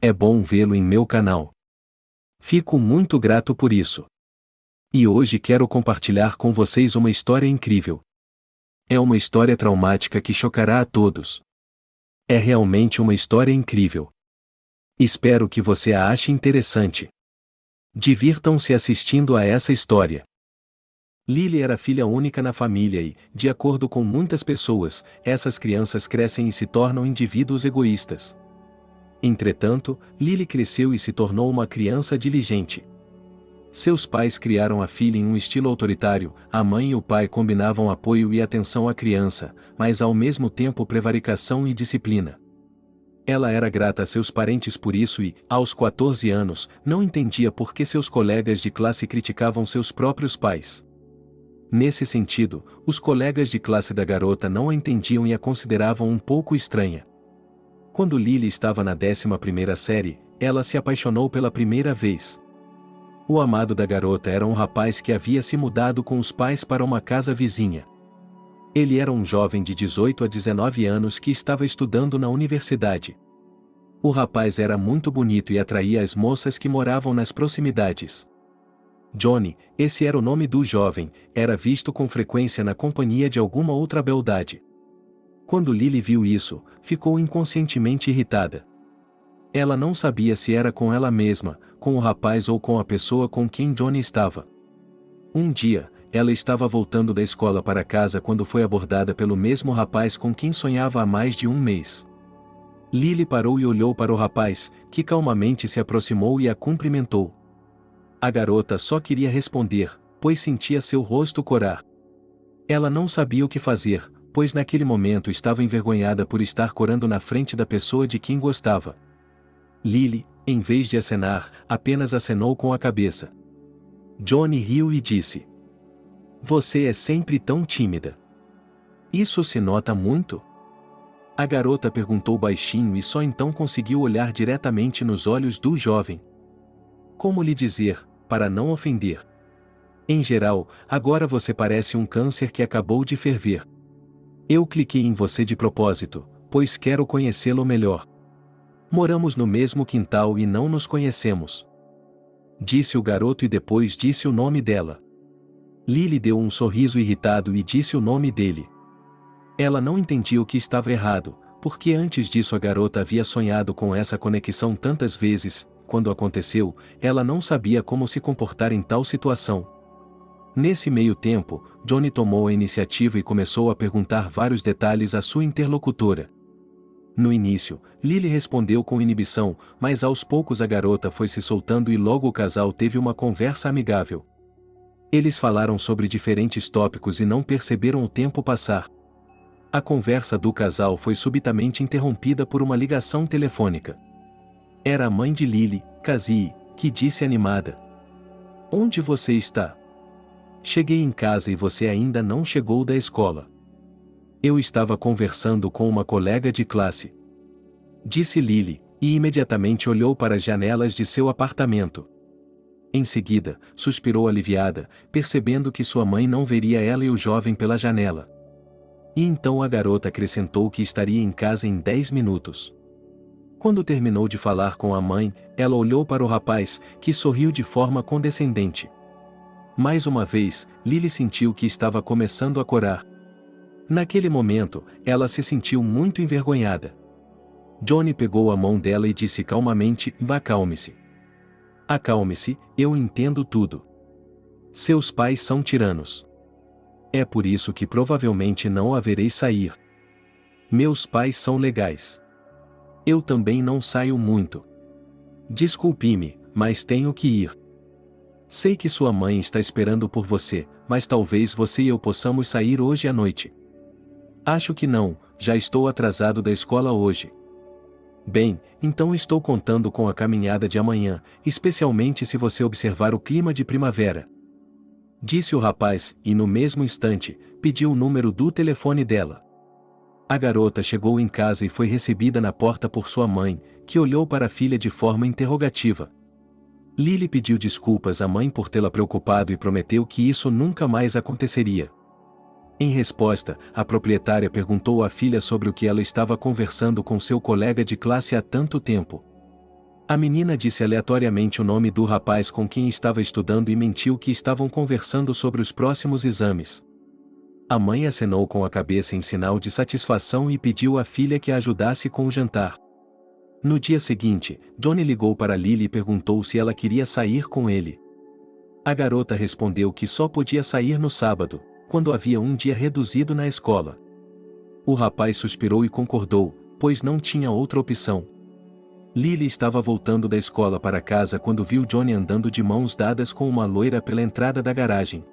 É bom vê-lo em meu canal. Fico muito grato por isso. E hoje quero compartilhar com vocês uma história incrível. É uma história traumática que chocará a todos. É realmente uma história incrível. Espero que você a ache interessante. Divirtam-se assistindo a essa história. Lily era filha única na família e, de acordo com muitas pessoas, essas crianças crescem e se tornam indivíduos egoístas. Entretanto, Lily cresceu e se tornou uma criança diligente. Seus pais criaram a filha em um estilo autoritário, a mãe e o pai combinavam apoio e atenção à criança, mas ao mesmo tempo prevaricação e disciplina. Ela era grata a seus parentes por isso e, aos 14 anos, não entendia por que seus colegas de classe criticavam seus próprios pais. Nesse sentido, os colegas de classe da garota não a entendiam e a consideravam um pouco estranha. Quando Lily estava na 11ª série, ela se apaixonou pela primeira vez. O amado da garota era um rapaz que havia se mudado com os pais para uma casa vizinha. Ele era um jovem de 18 a 19 anos que estava estudando na universidade. O rapaz era muito bonito e atraía as moças que moravam nas proximidades. Johnny, esse era o nome do jovem, era visto com frequência na companhia de alguma outra beldade. Quando Lily viu isso, ficou inconscientemente irritada. Ela não sabia se era com ela mesma, com o rapaz ou com a pessoa com quem Johnny estava. Um dia, ela estava voltando da escola para casa quando foi abordada pelo mesmo rapaz com quem sonhava há mais de um mês. Lily parou e olhou para o rapaz, que calmamente se aproximou e a cumprimentou. A garota só queria responder, pois sentia seu rosto corar. Ela não sabia o que fazer, pois naquele momento estava envergonhada por estar corando na frente da pessoa de quem gostava. Lily, em vez de acenar, apenas acenou com a cabeça. Johnny riu e disse: "Você é sempre tão tímida. Isso se nota muito?" A garota perguntou baixinho e só então conseguiu olhar diretamente nos olhos do jovem. Como lhe dizer, para não ofender? Em geral, agora você parece um câncer que acabou de ferver. Eu cliquei em você de propósito, pois quero conhecê-lo melhor. Moramos no mesmo quintal e não nos conhecemos. Disse o garoto e depois disse o nome dela. Lily deu um sorriso irritado e disse o nome dele. Ela não entendia o que estava errado, porque antes disso a garota havia sonhado com essa conexão tantas vezes. Quando aconteceu, ela não sabia como se comportar em tal situação. Nesse meio tempo, Johnny tomou a iniciativa e começou a perguntar vários detalhes à sua interlocutora. No início, Lily respondeu com inibição, mas aos poucos a garota foi se soltando e logo o casal teve uma conversa amigável. Eles falaram sobre diferentes tópicos e não perceberam o tempo passar. A conversa do casal foi subitamente interrompida por uma ligação telefônica. Era a mãe de Lily, Cassie, que disse animada: "Onde você está? Cheguei em casa e você ainda não chegou da escola." "Eu estava conversando com uma colega de classe", disse Lily, e imediatamente olhou para as janelas de seu apartamento. Em seguida, suspirou aliviada, percebendo que sua mãe não veria ela e o jovem pela janela. E então a garota acrescentou que estaria em casa em 10 minutos. Quando terminou de falar com a mãe, ela olhou para o rapaz, que sorriu de forma condescendente. Mais uma vez, Lily sentiu que estava começando a corar. Naquele momento, ela se sentiu muito envergonhada. Johnny pegou a mão dela e disse calmamente: "Acalme-se. Acalme-se, eu entendo tudo. Seus pais são tiranos. É por isso que provavelmente não a verei sair. Meus pais são legais. Eu também não saio muito. Desculpe-me, mas tenho que ir. Sei que sua mãe está esperando por você, mas talvez você e eu possamos sair hoje à noite." "Acho que não, já estou atrasado da escola hoje." "Bem, então estou contando com a caminhada de amanhã, especialmente se você observar o clima de primavera." Disse o rapaz, e no mesmo instante, pediu o número do telefone dela. A garota chegou em casa e foi recebida na porta por sua mãe, que olhou para a filha de forma interrogativa. Lily pediu desculpas à mãe por tê-la preocupado e prometeu que isso nunca mais aconteceria. Em resposta, a proprietária perguntou à filha sobre o que ela estava conversando com seu colega de classe há tanto tempo. A menina disse aleatoriamente o nome do rapaz com quem estava estudando e mentiu que estavam conversando sobre os próximos exames. A mãe acenou com a cabeça em sinal de satisfação e pediu à filha que a ajudasse com o jantar. No dia seguinte, Johnny ligou para Lily e perguntou se ela queria sair com ele. A garota respondeu que só podia sair no sábado, quando havia um dia reduzido na escola. O rapaz suspirou e concordou, pois não tinha outra opção. Lily estava voltando da escola para casa quando viu Johnny andando de mãos dadas com uma loira pela entrada da garagem.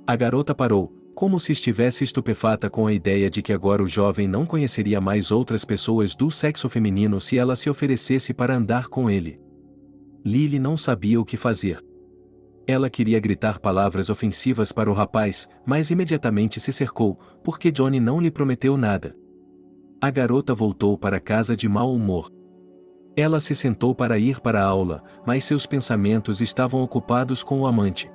A garota parou, como se estivesse estupefata com a ideia de que agora o jovem não conheceria mais outras pessoas do sexo feminino se ela se oferecesse para andar com ele. Lily não sabia o que fazer. Ela queria gritar palavras ofensivas para o rapaz, mas imediatamente se cercou, porque Johnny não lhe prometeu nada. A garota voltou para casa de mau humor. Ela se sentou para ir para a aula, mas seus pensamentos estavam ocupados com o amante.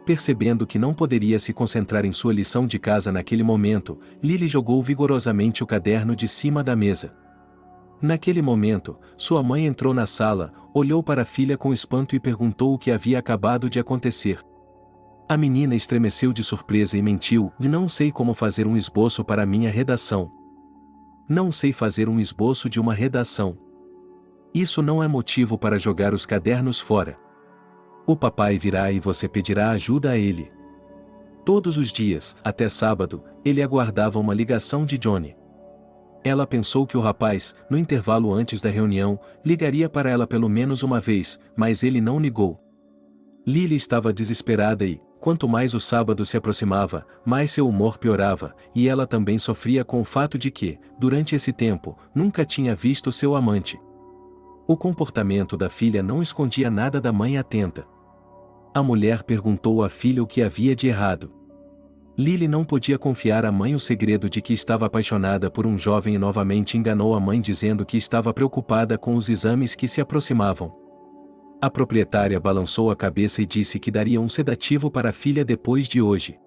Percebendo que não poderia se concentrar em sua lição de casa naquele momento, Lily jogou vigorosamente o caderno de cima da mesa. Naquele momento, sua mãe entrou na sala, olhou para a filha com espanto e perguntou o que havia acabado de acontecer. A menina estremeceu de surpresa e mentiu: "Não sei como fazer um esboço para minha redação." Não sei fazer um esboço de uma redação. Isso não é motivo para jogar os cadernos fora. O papai virá e você pedirá ajuda a ele. Todos os dias, até sábado, ele aguardava uma ligação de Johnny. Ela pensou que o rapaz, no intervalo antes da reunião, ligaria para ela pelo menos uma vez, mas ele não ligou. Lily estava desesperada e, quanto mais o sábado se aproximava, mais seu humor piorava, e ela também sofria com o fato de que, durante esse tempo, nunca tinha visto seu amante. O comportamento da filha não escondia nada da mãe atenta. A mulher perguntou à filha o que havia de errado. Lily não podia confiar à mãe o segredo de que estava apaixonada por um jovem e novamente enganou a mãe dizendo que estava preocupada com os exames que se aproximavam. A proprietária balançou a cabeça e disse que daria um sedativo para a filha depois de hoje.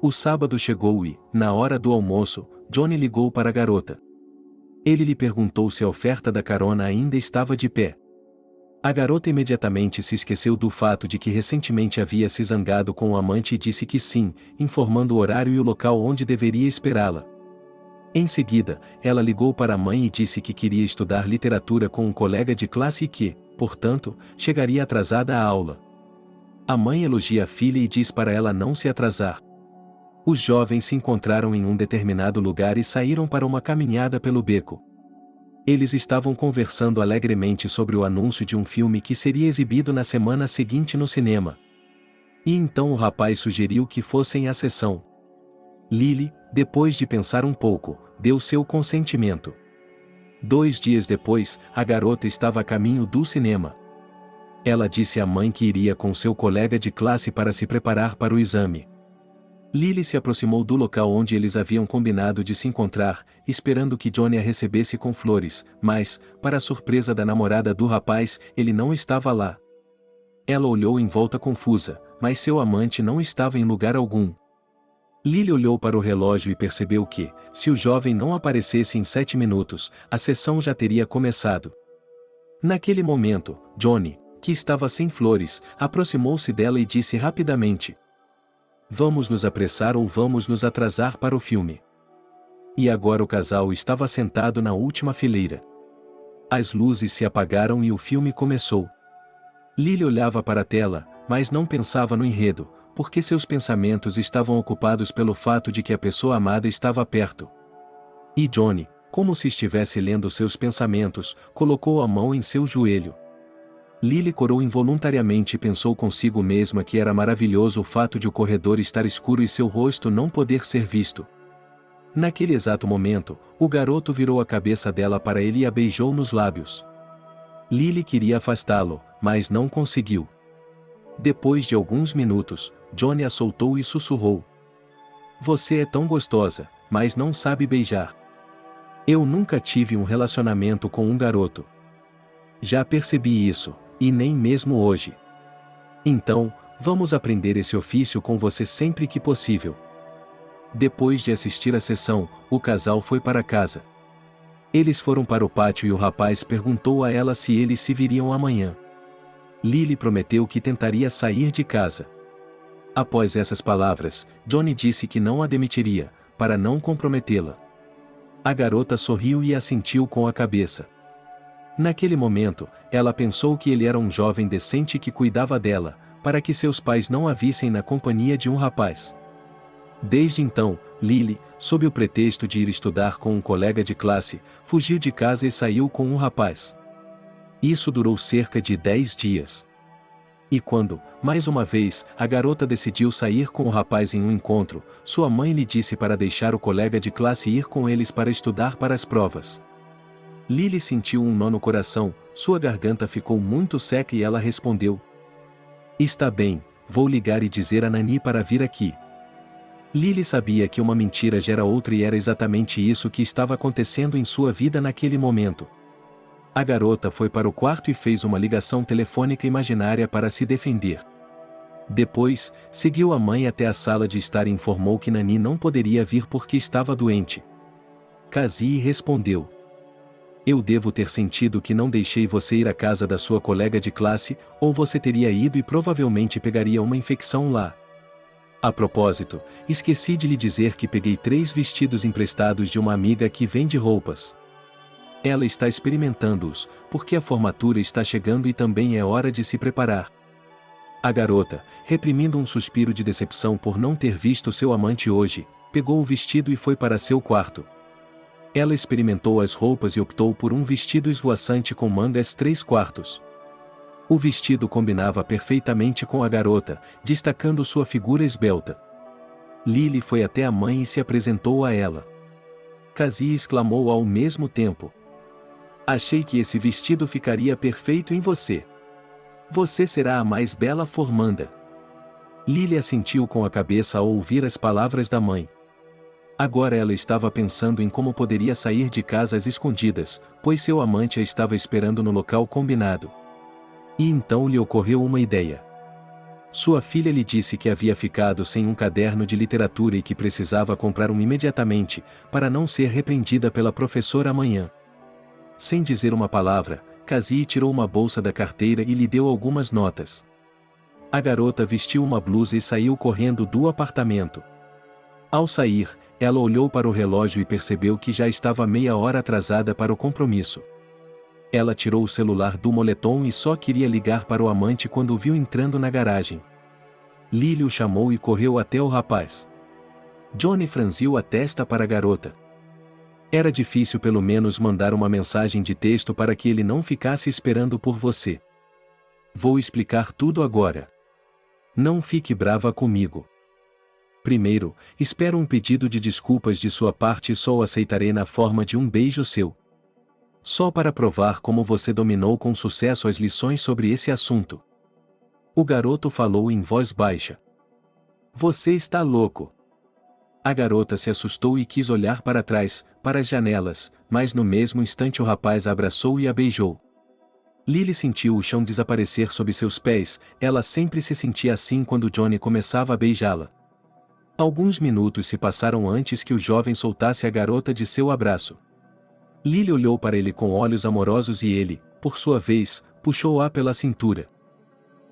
O sábado chegou e, na hora do almoço, Johnny ligou para a garota. Ele lhe perguntou se a oferta da carona ainda estava de pé. A garota imediatamente se esqueceu do fato de que recentemente havia se zangado com o amante e disse que sim, informando o horário e o local onde deveria esperá-la. Em seguida, ela ligou para a mãe e disse que queria estudar literatura com um colega de classe e que, portanto, chegaria atrasada à aula. A mãe elogia a filha e diz para ela não se atrasar. Os jovens se encontraram em um determinado lugar e saíram para uma caminhada pelo beco. Eles estavam conversando alegremente sobre o anúncio de um filme que seria exibido na semana seguinte no cinema. E então o rapaz sugeriu que fossem à sessão. Lily, depois de pensar um pouco, deu seu consentimento. 2 dias depois, a garota estava a caminho do cinema. Ela disse à mãe que iria com seu colega de classe para se preparar para o exame. Lily se aproximou do local onde eles haviam combinado de se encontrar, esperando que Johnny a recebesse com flores, mas, para a surpresa da namorada do rapaz, ele não estava lá. Ela olhou em volta confusa, mas seu amante não estava em lugar algum. Lily olhou para o relógio e percebeu que, se o jovem não aparecesse em 7 minutos, a sessão já teria começado. Naquele momento, Johnny, que estava sem flores, aproximou-se dela e disse rapidamente: "Vamos nos apressar ou vamos nos atrasar para o filme?" E agora o casal estava sentado na última fileira. As luzes se apagaram e o filme começou. Lily olhava para a tela, mas não pensava no enredo, porque seus pensamentos estavam ocupados pelo fato de que a pessoa amada estava perto. E Johnny, como se estivesse lendo seus pensamentos, colocou a mão em seu joelho. Lily corou involuntariamente e pensou consigo mesma que era maravilhoso o fato de o corredor estar escuro e seu rosto não poder ser visto. Naquele exato momento, o garoto virou a cabeça dela para ele e a beijou nos lábios. Lily queria afastá-lo, mas não conseguiu. Depois de alguns minutos, Johnny a soltou e sussurrou: "Você é tão gostosa, mas não sabe beijar." Eu nunca tive um relacionamento com um garoto. Já percebi isso. E nem mesmo hoje. Então, vamos aprender esse ofício com você sempre que possível. Depois de assistir à sessão, o casal foi para casa. Eles foram para o pátio e o rapaz perguntou a ela se eles se viriam amanhã. Lily prometeu que tentaria sair de casa. Após essas palavras, Johnny disse que não a demitiria, para não comprometê-la. A garota sorriu e assentiu com a cabeça. Naquele momento, ela pensou que ele era um jovem decente que cuidava dela, para que seus pais não a vissem na companhia de um rapaz. Desde então, Lily, sob o pretexto de ir estudar com um colega de classe, fugiu de casa e saiu com um rapaz. Isso durou cerca de 10 dias. E quando, mais uma vez, a garota decidiu sair com o rapaz em um encontro, sua mãe lhe disse para deixar o colega de classe ir com eles para estudar para as provas. Lily sentiu um nó no coração, sua garganta ficou muito seca e ela respondeu: "Está bem, vou ligar e dizer a Nani para vir aqui." Lily sabia que uma mentira gera outra e era exatamente isso que estava acontecendo em sua vida naquele momento. A garota foi para o quarto e fez uma ligação telefônica imaginária para se defender. Depois, seguiu a mãe até a sala de estar e informou que Nani não poderia vir porque estava doente. Cassie respondeu: "Eu devo ter sentido que não deixei você ir à casa da sua colega de classe, ou você teria ido e provavelmente pegaria uma infecção lá. A propósito, esqueci de lhe dizer que peguei 3 vestidos emprestados de uma amiga que vende roupas. Ela está experimentando-os, porque a formatura está chegando e também é hora de se preparar." A garota, reprimindo um suspiro de decepção por não ter visto seu amante hoje, pegou o vestido e foi para seu quarto. Ela experimentou as roupas e optou por um vestido esvoaçante com mangas 3/4. O vestido combinava perfeitamente com a garota, destacando sua figura esbelta. Lily foi até a mãe e se apresentou a ela. Cassie exclamou ao mesmo tempo: "Achei que esse vestido ficaria perfeito em você. Você será a mais bela formanda." Lily assentiu com a cabeça ao ouvir as palavras da mãe. Agora ela estava pensando em como poderia sair de casa às escondidas, pois seu amante a estava esperando no local combinado. E então lhe ocorreu uma ideia. Sua filha lhe disse que havia ficado sem um caderno de literatura e que precisava comprar um imediatamente, para não ser repreendida pela professora amanhã. Sem dizer uma palavra, Cassie tirou uma bolsa da carteira e lhe deu algumas notas. A garota vestiu uma blusa e saiu correndo do apartamento. Ao sair, ela olhou para o relógio e percebeu que já estava meia hora atrasada para o compromisso. Ela tirou o celular do moletom e só queria ligar para o amante quando o viu entrando na garagem. Lily o chamou e correu até o rapaz. Johnny franziu a testa para a garota. Era difícil pelo menos mandar uma mensagem de texto para que ele não ficasse esperando por você. Vou explicar tudo agora. Não fique brava comigo. Primeiro, espero um pedido de desculpas de sua parte e só o aceitarei na forma de um beijo seu. Só para provar como você dominou com sucesso as lições sobre esse assunto. O garoto falou em voz baixa. Você está louco. A garota se assustou e quis olhar para trás, para as janelas, mas no mesmo instante o rapaz a abraçou e a beijou. Lily sentiu o chão desaparecer sob seus pés, ela sempre se sentia assim quando Johnny começava a beijá-la. Alguns minutos se passaram antes que o jovem soltasse a garota de seu abraço. Lily olhou para ele com olhos amorosos e ele, por sua vez, puxou-a pela cintura.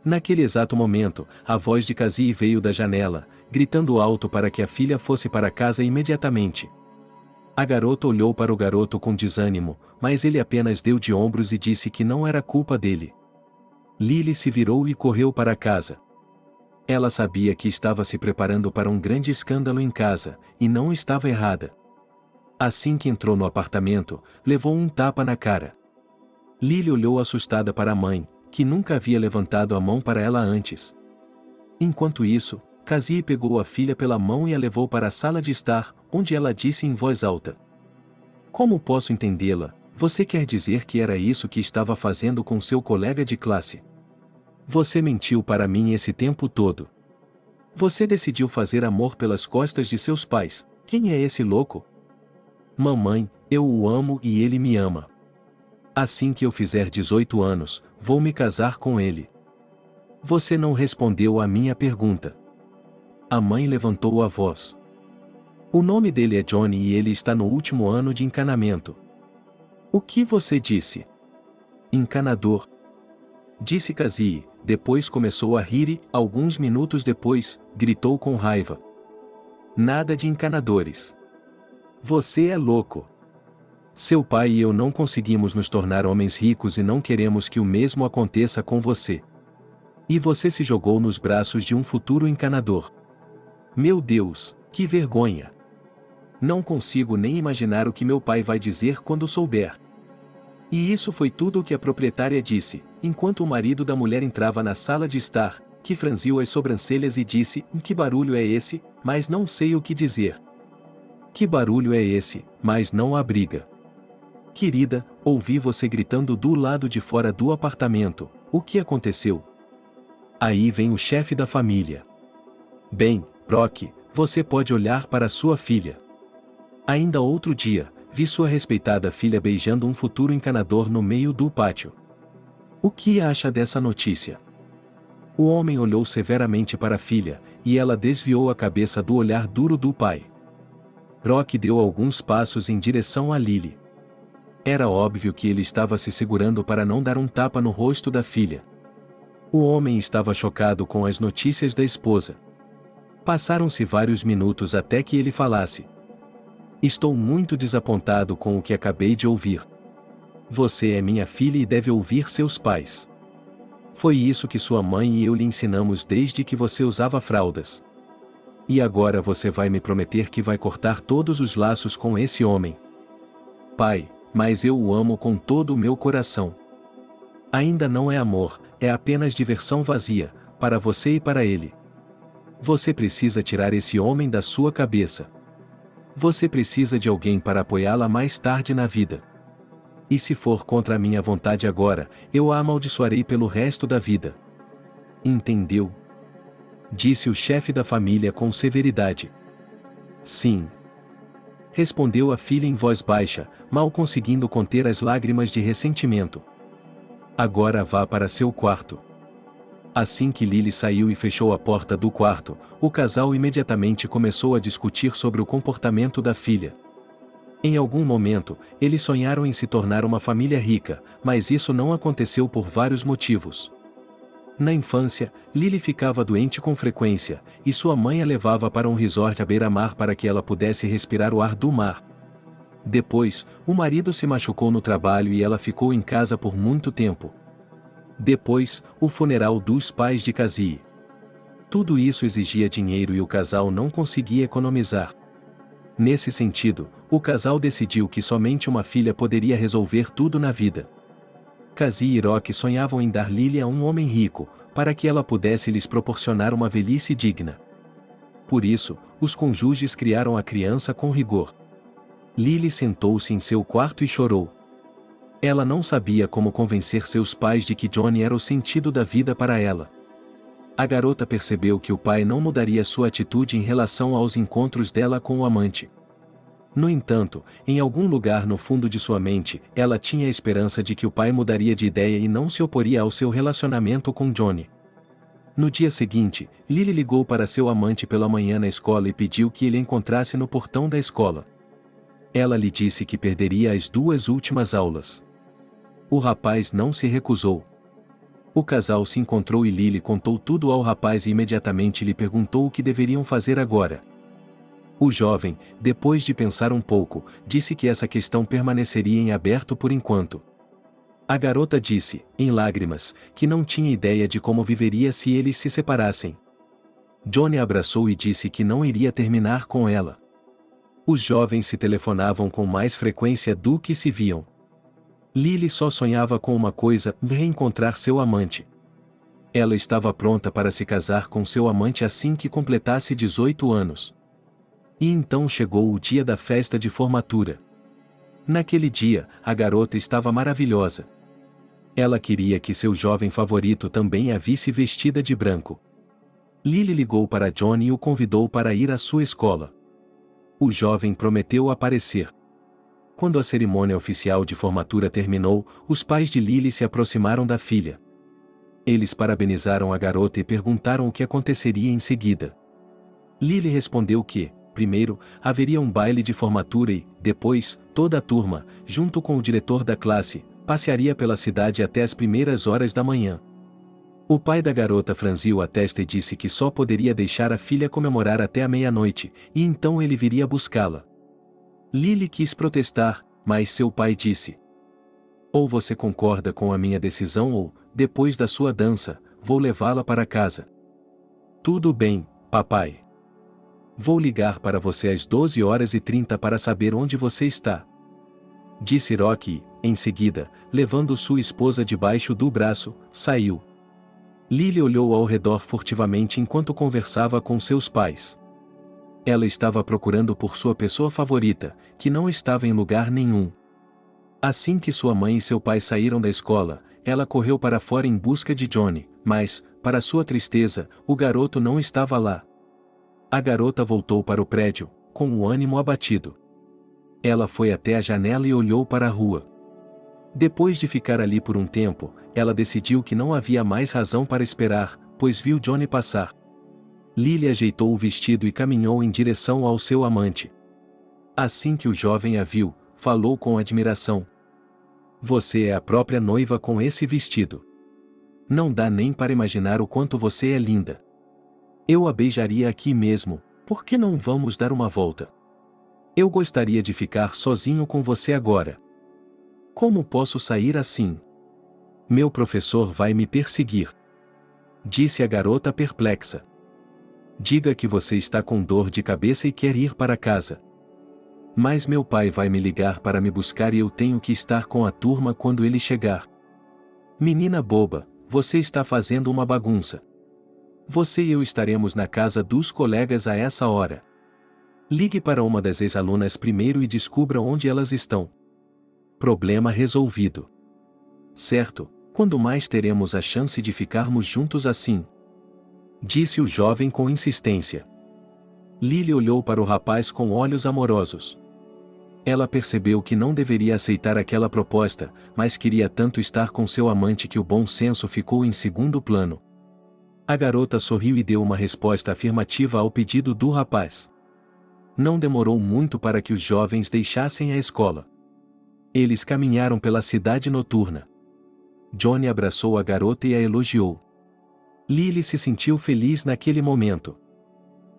Naquele exato momento, a voz de Cassie veio da janela, gritando alto para que a filha fosse para casa imediatamente. A garota olhou para o garoto com desânimo, mas ele apenas deu de ombros e disse que não era culpa dele. Lily se virou e correu para casa. Ela sabia que estava se preparando para um grande escândalo em casa, e não estava errada. Assim que entrou no apartamento, levou um tapa na cara. Lily olhou assustada para a mãe, que nunca havia levantado a mão para ela antes. Enquanto isso, Cassie pegou a filha pela mão e a levou para a sala de estar, onde ela disse em voz alta: "Como posso entendê-la? Você quer dizer que era isso que estava fazendo com seu colega de classe? Você mentiu para mim esse tempo todo. Você decidiu fazer amor pelas costas de seus pais. Quem é esse louco?" "Mamãe, eu o amo e ele me ama. Assim que eu fizer 18 anos, vou me casar com ele." "Você não respondeu à minha pergunta." A mãe levantou a voz. "O nome dele é Johnny e ele está no último ano de encanamento. O que você disse? Encanador. Disse Cassie, depois começou a rir e, alguns minutos depois, gritou com raiva. Nada de encanadores. Você é louco. Seu pai e eu não conseguimos nos tornar homens ricos e não queremos que o mesmo aconteça com você. E você se jogou nos braços de um futuro encanador. Meu Deus, que vergonha! Não consigo nem imaginar o que meu pai vai dizer quando souber. E isso foi tudo o que a proprietária disse, enquanto o marido da mulher entrava na sala de estar, que franziu as sobrancelhas e disse: que barulho é esse, mas não sei o que dizer. Que barulho é esse, mas não há briga. Querida, ouvi você gritando do lado de fora do apartamento, o que aconteceu? Aí vem o chefe da família. Bem, Brock, você pode olhar para sua filha. Ainda outro dia, vi sua respeitada filha beijando um futuro encanador no meio do pátio. O que acha dessa notícia? O homem olhou severamente para a filha, e ela desviou a cabeça do olhar duro do pai. Brock deu alguns passos em direção a Lily. Era óbvio que ele estava se segurando para não dar um tapa no rosto da filha. O homem estava chocado com as notícias da esposa. Passaram-se vários minutos até que ele falasse. Estou muito desapontado com o que acabei de ouvir. Você é minha filha e deve ouvir seus pais. Foi isso que sua mãe e eu lhe ensinamos desde que você usava fraldas. E agora você vai me prometer que vai cortar todos os laços com esse homem. Pai, mas eu o amo com todo o meu coração. Ainda não é amor, é apenas diversão vazia, para você e para ele. Você precisa tirar esse homem da sua cabeça. Você precisa de alguém para apoiá-la mais tarde na vida. E se for contra a minha vontade agora, eu a amaldiçoarei pelo resto da vida. Entendeu? Disse o chefe da família com severidade. Sim. Respondeu a filha em voz baixa, mal conseguindo conter as lágrimas de ressentimento. Agora vá para seu quarto. Assim que Lily saiu e fechou a porta do quarto, o casal imediatamente começou a discutir sobre o comportamento da filha. Em algum momento, eles sonharam em se tornar uma família rica, mas isso não aconteceu por vários motivos. Na infância, Lily ficava doente com frequência, e sua mãe a levava para um resort à beira-mar para que ela pudesse respirar o ar do mar. Depois, o marido se machucou no trabalho e ela ficou em casa por muito tempo. Depois, o funeral dos pais de Cassie. Tudo isso exigia dinheiro e o casal não conseguia economizar. Nesse sentido, o casal decidiu que somente uma filha poderia resolver tudo na vida. Cassie e Rock sonhavam em dar Lily a um homem rico, para que ela pudesse lhes proporcionar uma velhice digna. Por isso, os cônjuges criaram a criança com rigor. Lily sentou-se em seu quarto e chorou. Ela não sabia como convencer seus pais de que Johnny era o sentido da vida para ela. A garota percebeu que o pai não mudaria sua atitude em relação aos encontros dela com o amante. No entanto, em algum lugar no fundo de sua mente, ela tinha a esperança de que o pai mudaria de ideia e não se oporia ao seu relacionamento com Johnny. No dia seguinte, Lily ligou para seu amante pela manhã na escola e pediu que ele encontrasse no portão da escola. Ela lhe disse que perderia as 2 últimas aulas. O rapaz não se recusou. O casal se encontrou e Lily contou tudo ao rapaz e imediatamente lhe perguntou o que deveriam fazer agora. O jovem, depois de pensar um pouco, disse que essa questão permaneceria em aberto por enquanto. A garota disse, em lágrimas, que não tinha ideia de como viveria se eles se separassem. Johnny abraçou e disse que não iria terminar com ela. Os jovens se telefonavam com mais frequência do que se viam. Lily só sonhava com uma coisa: reencontrar seu amante. Ela estava pronta para se casar com seu amante assim que completasse 18 anos. E então chegou o dia da festa de formatura. Naquele dia, a garota estava maravilhosa. Ela queria que seu jovem favorito também a visse vestida de branco. Lily ligou para Johnny e o convidou para ir à sua escola. O jovem prometeu aparecer. Quando a cerimônia oficial de formatura terminou, os pais de Lily se aproximaram da filha. Eles parabenizaram a garota e perguntaram o que aconteceria em seguida. Lily respondeu que, primeiro, haveria um baile de formatura e, depois, toda a turma, junto com o diretor da classe, passearia pela cidade até as primeiras horas da manhã. O pai da garota franziu a testa e disse que só poderia deixar a filha comemorar até a meia-noite, e então ele viria buscá-la. Lily quis protestar, mas seu pai disse: ou você concorda com a minha decisão ou, depois da sua dança, vou levá-la para casa. Tudo bem, papai. Vou ligar para você às 12h30 para saber onde você está. Disse Rocky, e, em seguida, levando sua esposa debaixo do braço, saiu. Lily olhou ao redor furtivamente enquanto conversava com seus pais. Ela estava procurando por sua pessoa favorita, que não estava em lugar nenhum. Assim que sua mãe e seu pai saíram da escola, ela correu para fora em busca de Johnny, mas, para sua tristeza, o garoto não estava lá. A garota voltou para o prédio, com o ânimo abatido. Ela foi até a janela e olhou para a rua. Depois de ficar ali por um tempo, ela decidiu que não havia mais razão para esperar, pois viu Johnny passar. Lily ajeitou o vestido e caminhou em direção ao seu amante. Assim que o jovem a viu, falou com admiração: você é a própria noiva com esse vestido. Não dá nem para imaginar o quanto você é linda. Eu a beijaria aqui mesmo, por que não vamos dar uma volta? Eu gostaria de ficar sozinho com você agora. Como posso sair assim? Meu professor vai me perseguir. Disse a garota perplexa. Diga que você está com dor de cabeça e quer ir para casa. Mas meu pai vai me ligar para me buscar e eu tenho que estar com a turma quando ele chegar. Menina boba, você está fazendo uma bagunça. Você e eu estaremos na casa dos colegas a essa hora. Ligue para uma das ex-alunas primeiro e descubra onde elas estão. Problema resolvido. Certo, quando mais teremos a chance de ficarmos juntos assim? Disse o jovem com insistência. Lily olhou para o rapaz com olhos amorosos. Ela percebeu que não deveria aceitar aquela proposta, mas queria tanto estar com seu amante que o bom senso ficou em segundo plano. A garota sorriu e deu uma resposta afirmativa ao pedido do rapaz. Não demorou muito para que os jovens deixassem a escola. Eles caminharam pela cidade noturna. Johnny abraçou a garota e a elogiou. Lily se sentiu feliz naquele momento.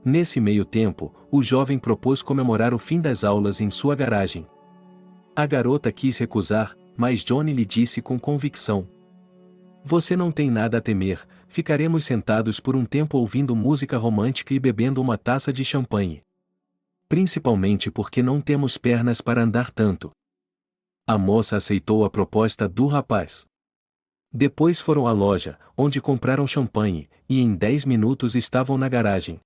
Nesse meio tempo, o jovem propôs comemorar o fim das aulas em sua garagem. A garota quis recusar, mas Johnny lhe disse com convicção: você não tem nada a temer, ficaremos sentados por um tempo ouvindo música romântica e bebendo uma taça de champanhe. Principalmente porque não temos pernas para andar tanto. A moça aceitou a proposta do rapaz. Depois foram à loja, onde compraram champanhe, e em 10 minutos estavam na garagem.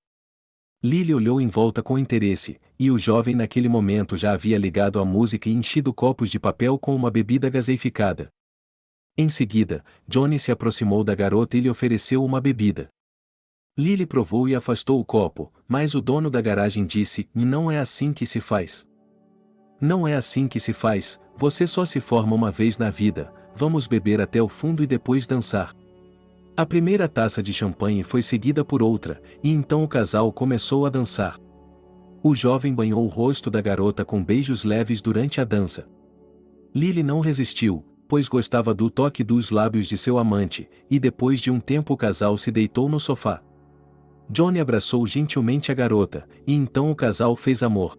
Lily olhou em volta com interesse, e o jovem naquele momento já havia ligado a música e enchido copos de papel com uma bebida gaseificada. Em seguida, Johnny se aproximou da garota e lhe ofereceu uma bebida. Lily provou e afastou o copo, mas o dono da garagem disse: não é assim que se faz. Não é assim que se faz, você só se forma uma vez na vida, vamos beber até o fundo e depois dançar. A primeira taça de champanhe foi seguida por outra, e então o casal começou a dançar. O jovem banhou o rosto da garota com beijos leves durante a dança. Lily não resistiu, pois gostava do toque dos lábios de seu amante, e depois de um tempo o casal se deitou no sofá. Johnny abraçou gentilmente a garota, e então o casal fez amor.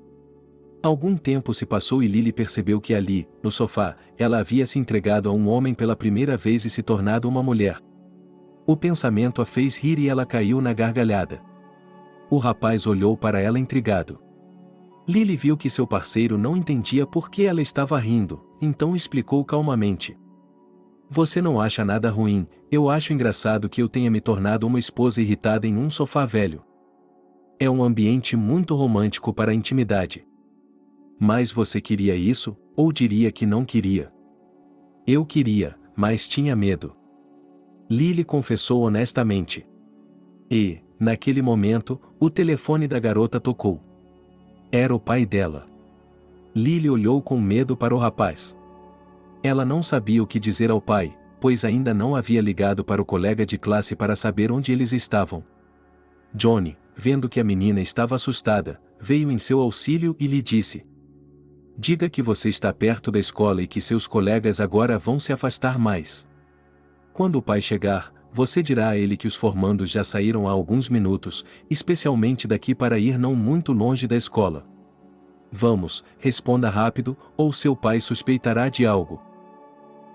Algum tempo se passou e Lily percebeu que ali, no sofá, ela havia se entregado a um homem pela primeira vez e se tornado uma mulher. O pensamento a fez rir e ela caiu na gargalhada. O rapaz olhou para ela intrigado. Lily viu que seu parceiro não entendia por que ela estava rindo, então explicou calmamente: você não acha nada ruim, eu acho engraçado que eu tenha me tornado uma esposa irritada em um sofá velho. É um ambiente muito romântico para a intimidade. Mas você queria isso, ou diria que não queria? Eu queria, mas tinha medo. Lily confessou honestamente. E, naquele momento, o telefone da garota tocou. Era o pai dela. Lily olhou com medo para o rapaz. Ela não sabia o que dizer ao pai, pois ainda não havia ligado para o colega de classe para saber onde eles estavam. Johnny, vendo que a menina estava assustada, veio em seu auxílio e lhe disse: Diga que você está perto da escola e que seus colegas agora vão se afastar mais. Quando o pai chegar, você dirá a ele que os formandos já saíram há alguns minutos, especialmente daqui para ir não muito longe da escola. Vamos, responda rápido, ou seu pai suspeitará de algo.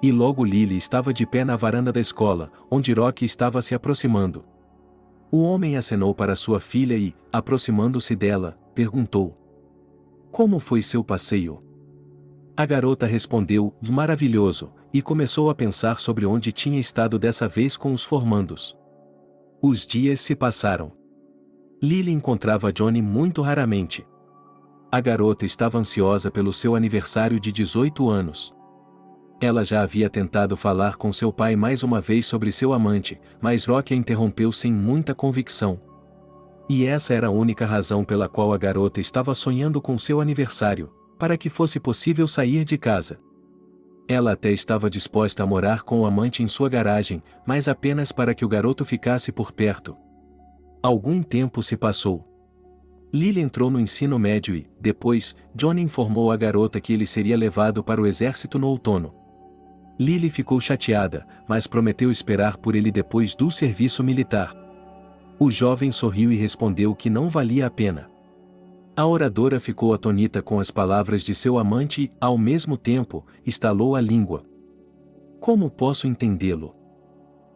E logo Lily estava de pé na varanda da escola, onde Rocky estava se aproximando. O homem acenou para sua filha e, aproximando-se dela, perguntou: Como foi seu passeio? A garota respondeu: Maravilhoso, e começou a pensar sobre onde tinha estado dessa vez com os formandos. Os dias se passaram. Lily encontrava Johnny muito raramente. A garota estava ansiosa pelo seu aniversário de 18 anos. Ela já havia tentado falar com seu pai mais uma vez sobre seu amante, mas Rocky a interrompeu sem muita convicção. E essa era a única razão pela qual a garota estava sonhando com seu aniversário, para que fosse possível sair de casa. Ela até estava disposta a morar com o amante em sua garagem, mas apenas para que o garoto ficasse por perto. Algum tempo se passou. Lily entrou no ensino médio e, depois, Johnny informou a garota que ele seria levado para o exército no outono. Lily ficou chateada, mas prometeu esperar por ele depois do serviço militar. O jovem sorriu e respondeu que não valia a pena. A oradora ficou atônita com as palavras de seu amante e, ao mesmo tempo, estalou a língua. Como posso entendê-lo?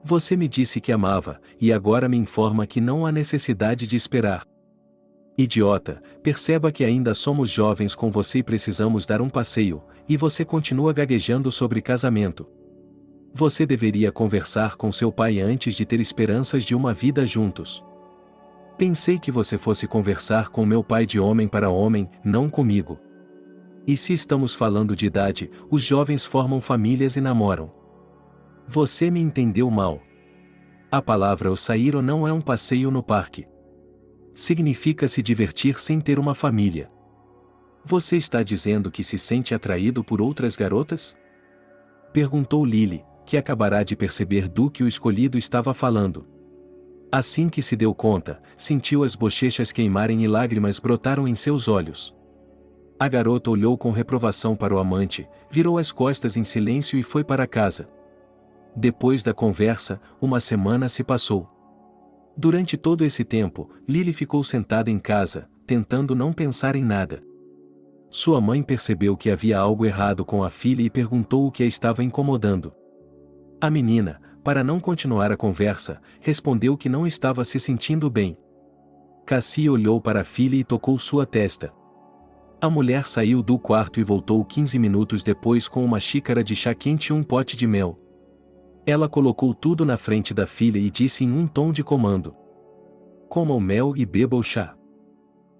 Você me disse que amava, e agora me informa que não há necessidade de esperar. Idiota, perceba que ainda somos jovens com você e precisamos dar um passeio, e você continua gaguejando sobre casamento. Você deveria conversar com seu pai antes de ter esperanças de uma vida juntos. Pensei que você fosse conversar com meu pai de homem para homem, não comigo. E se estamos falando de idade, os jovens formam famílias e namoram. Você me entendeu mal. A palavra sair não é um passeio no parque. Significa se divertir sem ter uma família. Você está dizendo que se sente atraído por outras garotas? Perguntou Lily, que acabará de perceber do que o escolhido estava falando. Assim que se deu conta, sentiu as bochechas queimarem e lágrimas brotaram em seus olhos. A garota olhou com reprovação para o amante, virou as costas em silêncio e foi para casa. Depois da conversa, uma semana se passou. Durante todo esse tempo, Lily ficou sentada em casa, tentando não pensar em nada. Sua mãe percebeu que havia algo errado com a filha e perguntou o que a estava incomodando. A menina, para não continuar a conversa, respondeu que não estava se sentindo bem. Cassie olhou para a filha e tocou sua testa. A mulher saiu do quarto e voltou 15 minutos depois com uma xícara de chá quente e um pote de mel. Ela colocou tudo na frente da filha e disse em um tom de comando: Coma o mel e beba o chá.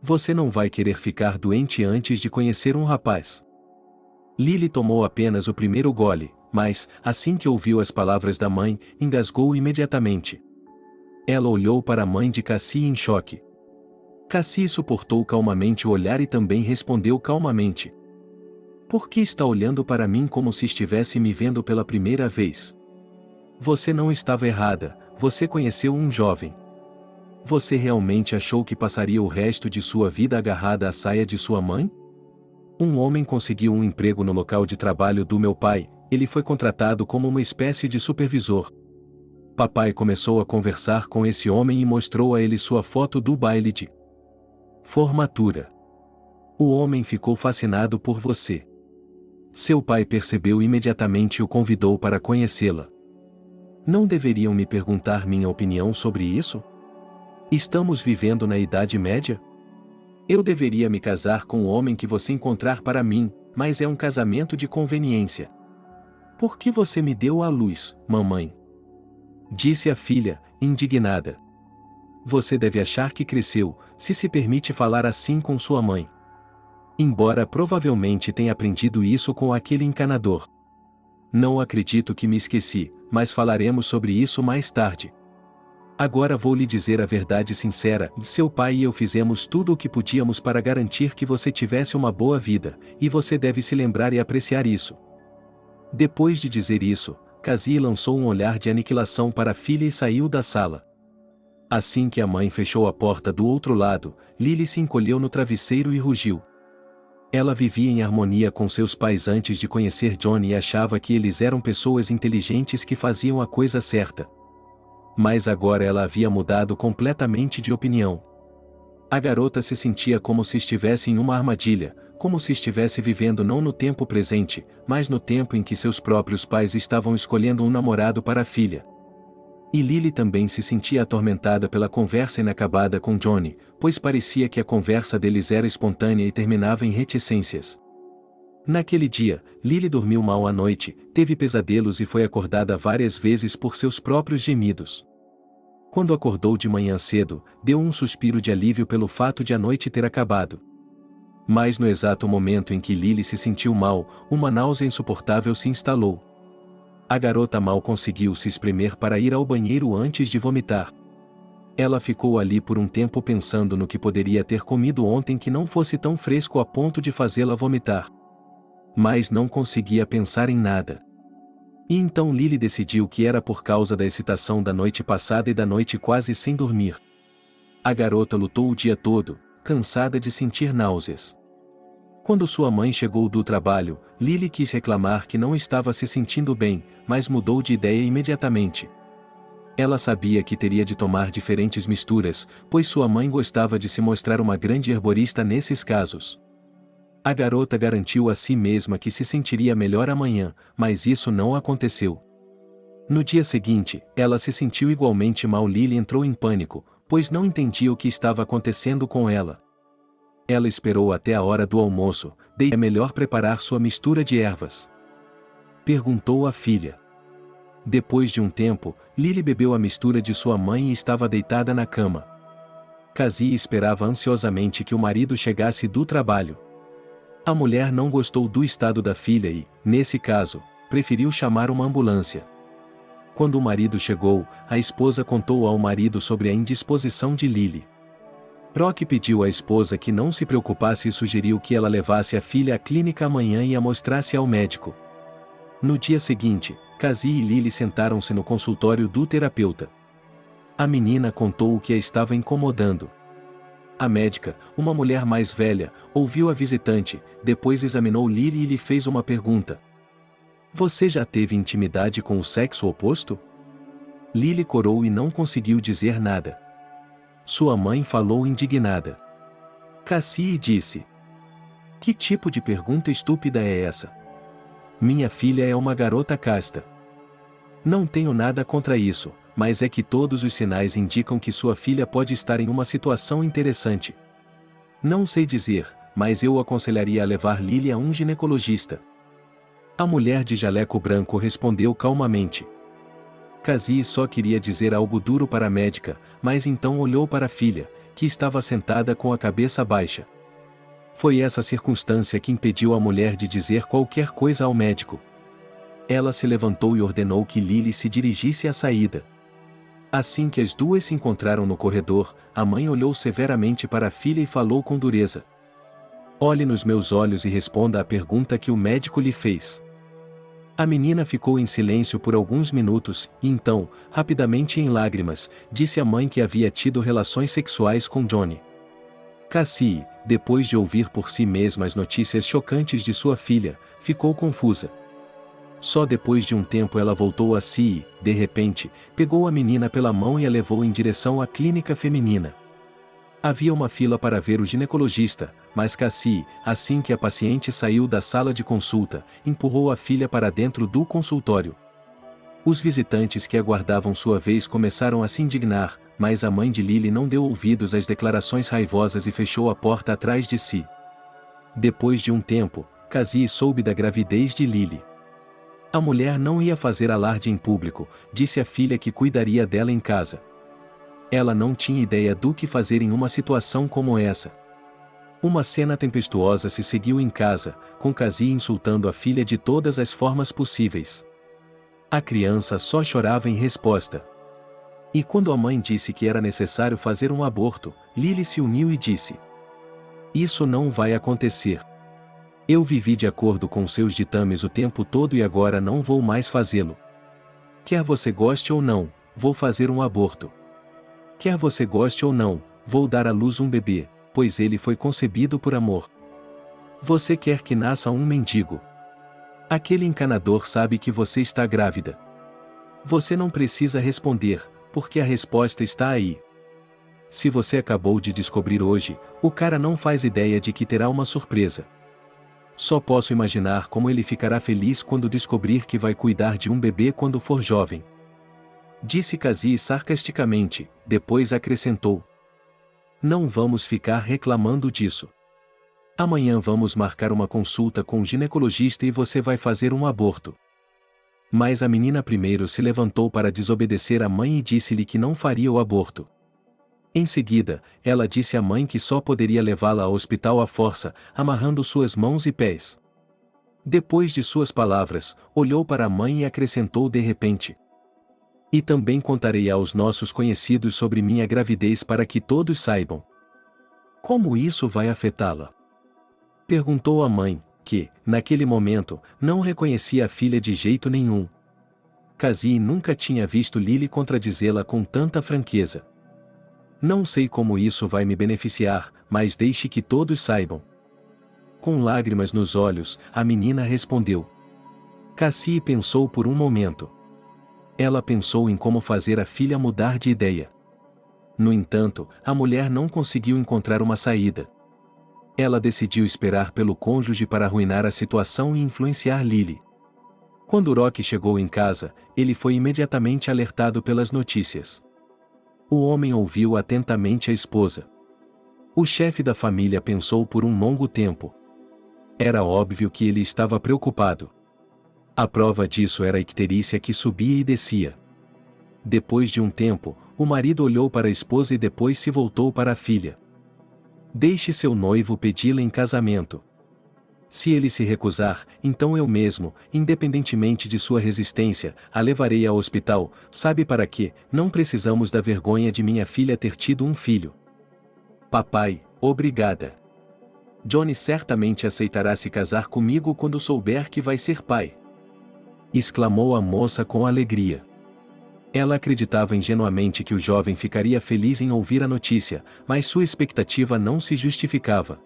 Você não vai querer ficar doente antes de conhecer um rapaz. Lily tomou apenas o primeiro gole, mas, assim que ouviu as palavras da mãe, engasgou imediatamente. Ela olhou para a mãe de Cassie em choque. Cassie suportou calmamente o olhar e também respondeu calmamente: Por que está olhando para mim como se estivesse me vendo pela primeira vez? Você não estava errada, você conheceu um jovem. Você realmente achou que passaria o resto de sua vida agarrada à saia de sua mãe? Um homem conseguiu um emprego no local de trabalho do meu pai, ele foi contratado como uma espécie de supervisor. Papai começou a conversar com esse homem e mostrou a ele sua foto do baile de formatura. O homem ficou fascinado por você. Seu pai percebeu imediatamente e o convidou para conhecê-la. Não deveriam me perguntar minha opinião sobre isso? Estamos vivendo na Idade Média? Eu deveria me casar com o homem que você encontrar para mim, mas é um casamento de conveniência. Por que você me deu à luz, mamãe? Disse a filha, indignada. Você deve achar que cresceu, se permite falar assim com sua mãe. Embora provavelmente tenha aprendido isso com aquele encanador. Não acredito que me esqueci, mas falaremos sobre isso mais tarde. Agora vou lhe dizer a verdade sincera: seu pai e eu fizemos tudo o que podíamos para garantir que você tivesse uma boa vida, e você deve se lembrar e apreciar isso. Depois de dizer isso, Cassie lançou um olhar de aniquilação para a filha e saiu da sala. Assim que a mãe fechou a porta do outro lado, Lily se encolheu no travesseiro e rugiu. Ela vivia em harmonia com seus pais antes de conhecer Johnny e achava que eles eram pessoas inteligentes que faziam a coisa certa. Mas agora ela havia mudado completamente de opinião. A garota se sentia como se estivesse em uma armadilha, como se estivesse vivendo não no tempo presente, mas no tempo em que seus próprios pais estavam escolhendo um namorado para a filha. E Lily também se sentia atormentada pela conversa inacabada com Johnny, pois parecia que a conversa deles era espontânea e terminava em reticências. Naquele dia, Lily dormiu mal à noite, teve pesadelos e foi acordada várias vezes por seus próprios gemidos. Quando acordou de manhã cedo, deu um suspiro de alívio pelo fato de a noite ter acabado. Mas no exato momento em que Lily se sentiu mal, uma náusea insuportável se instalou. A garota mal conseguiu se espremer para ir ao banheiro antes de vomitar. Ela ficou ali por um tempo pensando no que poderia ter comido ontem que não fosse tão fresco a ponto de fazê-la vomitar. Mas não conseguia pensar em nada. E então Lily decidiu que era por causa da excitação da noite passada e da noite quase sem dormir. A garota lutou o dia todo, cansada de sentir náuseas. Quando sua mãe chegou do trabalho, Lily quis reclamar que não estava se sentindo bem, mas mudou de ideia imediatamente. Ela sabia que teria de tomar diferentes misturas, pois sua mãe gostava de se mostrar uma grande herborista nesses casos. A garota garantiu a si mesma que se sentiria melhor amanhã, mas isso não aconteceu. No dia seguinte, ela se sentiu igualmente mal. Lily entrou em pânico, pois não entendia o que estava acontecendo com ela. Ela esperou até a hora do almoço. É melhor preparar sua mistura de ervas? Perguntou a filha. Depois de um tempo, Lily bebeu a mistura de sua mãe e estava deitada na cama. Cassie esperava ansiosamente que o marido chegasse do trabalho. A mulher não gostou do estado da filha e, nesse caso, preferiu chamar uma ambulância. Quando o marido chegou, a esposa contou ao marido sobre a indisposição de Lily. Rock pediu à esposa que não se preocupasse e sugeriu que ela levasse a filha à clínica amanhã e a mostrasse ao médico. No dia seguinte, Cassie e Lily sentaram-se no consultório do terapeuta. A menina contou o que a estava incomodando. A médica, uma mulher mais velha, ouviu a visitante, depois examinou Lily e lhe fez uma pergunta. Você já teve intimidade com o sexo oposto? Lily corou e não conseguiu dizer nada. Sua mãe falou indignada. Cassie disse. Que tipo de pergunta estúpida é essa? Minha filha é uma garota casta. Não tenho nada contra isso, mas é que todos os sinais indicam que sua filha pode estar em uma situação interessante. Não sei dizer, mas eu aconselharia a levar Lily a um ginecologista. A mulher de jaleco branco respondeu calmamente. Cassie só queria dizer algo duro para a médica, mas então olhou para a filha, que estava sentada com a cabeça baixa. Foi essa circunstância que impediu a mulher de dizer qualquer coisa ao médico. Ela se levantou e ordenou que Lily se dirigisse à saída. Assim que as duas se encontraram no corredor, a mãe olhou severamente para a filha e falou com dureza. Olhe nos meus olhos e responda à pergunta que o médico lhe fez. A menina ficou em silêncio por alguns minutos, e então, rapidamente em lágrimas, disse à mãe que havia tido relações sexuais com Johnny. Cassie, depois de ouvir por si mesma as notícias chocantes de sua filha, ficou confusa. Só depois de um tempo ela voltou a si e, de repente, pegou a menina pela mão e a levou em direção à clínica feminina. Havia uma fila para ver o ginecologista, mas Cassie, assim que a paciente saiu da sala de consulta, empurrou a filha para dentro do consultório. Os visitantes que aguardavam sua vez começaram a se indignar, mas a mãe de Lily não deu ouvidos às declarações raivosas e fechou a porta atrás de si. Depois de um tempo, Cassie soube da gravidez de Lily. A mulher não ia fazer alarde em público, disse à filha que cuidaria dela em casa. Ela não tinha ideia do que fazer em uma situação como essa. Uma cena tempestuosa se seguiu em casa, com Cassie insultando a filha de todas as formas possíveis. A criança só chorava em resposta. E quando a mãe disse que era necessário fazer um aborto, Lily se uniu e disse: Isso não vai acontecer. Eu vivi de acordo com seus ditames o tempo todo e agora não vou mais fazê-lo. Quer você goste ou não, vou fazer um aborto. Quer você goste ou não, vou dar à luz um bebê, pois ele foi concebido por amor. Você quer que nasça um mendigo. Aquele encanador sabe que você está grávida. Você não precisa responder, porque a resposta está aí. Se você acabou de descobrir hoje, o cara não faz ideia de que terá uma surpresa. Só posso imaginar como ele ficará feliz quando descobrir que vai cuidar de um bebê quando for jovem. Disse Cassie sarcasticamente, depois acrescentou. Não vamos ficar reclamando disso. Amanhã vamos marcar uma consulta com o ginecologista e você vai fazer um aborto. Mas a menina primeiro se levantou para desobedecer à mãe e disse-lhe que não faria o aborto. Em seguida, ela disse à mãe que só poderia levá-la ao hospital à força, amarrando suas mãos e pés. Depois de suas palavras, olhou para a mãe e acrescentou de repente. E também contarei aos nossos conhecidos sobre minha gravidez para que todos saibam. Como isso vai afetá-la? Perguntou a mãe, que, naquele momento, não reconhecia a filha de jeito nenhum. Cassie nunca tinha visto Lily contradizê-la com tanta franqueza. Não sei como isso vai me beneficiar, mas deixe que todos saibam. Com lágrimas nos olhos, a menina respondeu. Cassie pensou por um momento. Ela pensou em como fazer a filha mudar de ideia. No entanto, a mulher não conseguiu encontrar uma saída. Ela decidiu esperar pelo cônjuge para arruinar a situação e influenciar Lily. Quando Rock chegou em casa, ele foi imediatamente alertado pelas notícias. O homem ouviu atentamente a esposa. O chefe da família pensou por um longo tempo. Era óbvio que ele estava preocupado. A prova disso era a icterícia que subia e descia. Depois de um tempo, o marido olhou para a esposa e depois se voltou para a filha. Deixe seu noivo pedi-la em casamento. Se ele se recusar, então eu mesmo, independentemente de sua resistência, a levarei ao hospital. Sabe para quê? Não precisamos da vergonha de minha filha ter tido um filho. Papai, obrigada. Johnny certamente aceitará se casar comigo quando souber que vai ser pai. Exclamou a moça com alegria. Ela acreditava ingenuamente que o jovem ficaria feliz em ouvir a notícia, mas sua expectativa não se justificava.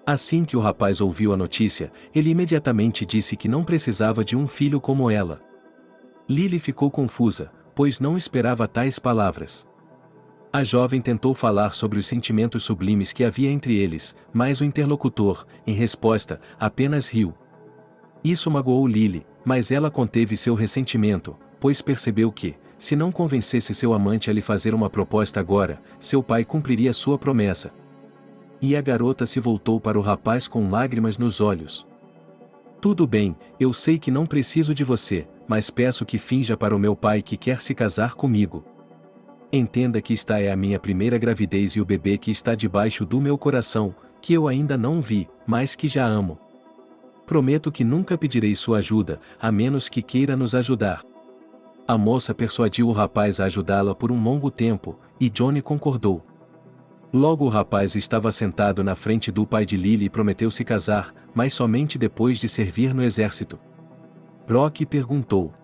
Assim que o rapaz ouviu a notícia, ele imediatamente disse que não precisava de um filho como ela. Lily ficou confusa, pois não esperava tais palavras. A jovem tentou falar sobre os sentimentos sublimes que havia entre eles, mas o interlocutor, em resposta, apenas riu. Isso magoou Lily, mas ela conteve seu ressentimento, pois percebeu que, se não convencesse seu amante a lhe fazer uma proposta agora, seu pai cumpriria sua promessa. E a garota se voltou para o rapaz com lágrimas nos olhos. Tudo bem, eu sei que não preciso de você, mas peço que finja para o meu pai que quer se casar comigo. Entenda que esta é a minha primeira gravidez e o bebê que está debaixo do meu coração, que eu ainda não vi, mas que já amo. Prometo que nunca pedirei sua ajuda, a menos que queira nos ajudar. A moça persuadiu o rapaz a ajudá-la por um longo tempo, e Johnny concordou. Logo o rapaz estava sentado na frente do pai de Lily e prometeu se casar, mas somente depois de servir no exército. Rock perguntou.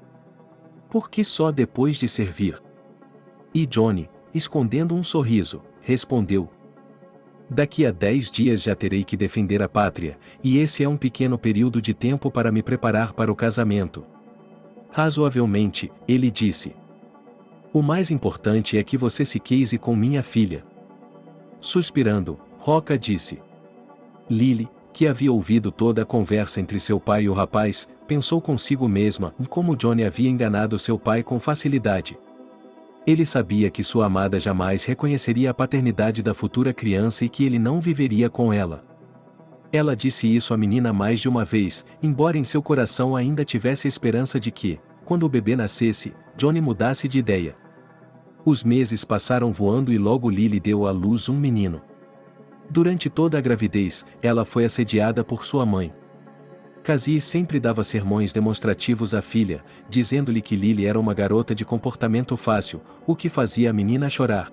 Por que só depois de servir? E Johnny, escondendo um sorriso, respondeu. Daqui a 10 dias já terei que defender a pátria, e esse é um pequeno período de tempo para me preparar para o casamento. Razoavelmente, ele disse. O mais importante é que você se case com minha filha. Suspirando, Roca disse. Lily, que havia ouvido toda a conversa entre seu pai e o rapaz, pensou consigo mesma em como Johnny havia enganado seu pai com facilidade. Ele sabia que sua amada jamais reconheceria a paternidade da futura criança e que ele não viveria com ela. Ela disse isso à menina mais de uma vez, embora em seu coração ainda tivesse a esperança de que, quando o bebê nascesse, Johnny mudasse de ideia. Os meses passaram voando e logo Lily deu à luz um menino. Durante toda a gravidez, ela foi assediada por sua mãe. Cassie sempre dava sermões demonstrativos à filha, dizendo-lhe que Lily era uma garota de comportamento fácil, o que fazia a menina chorar.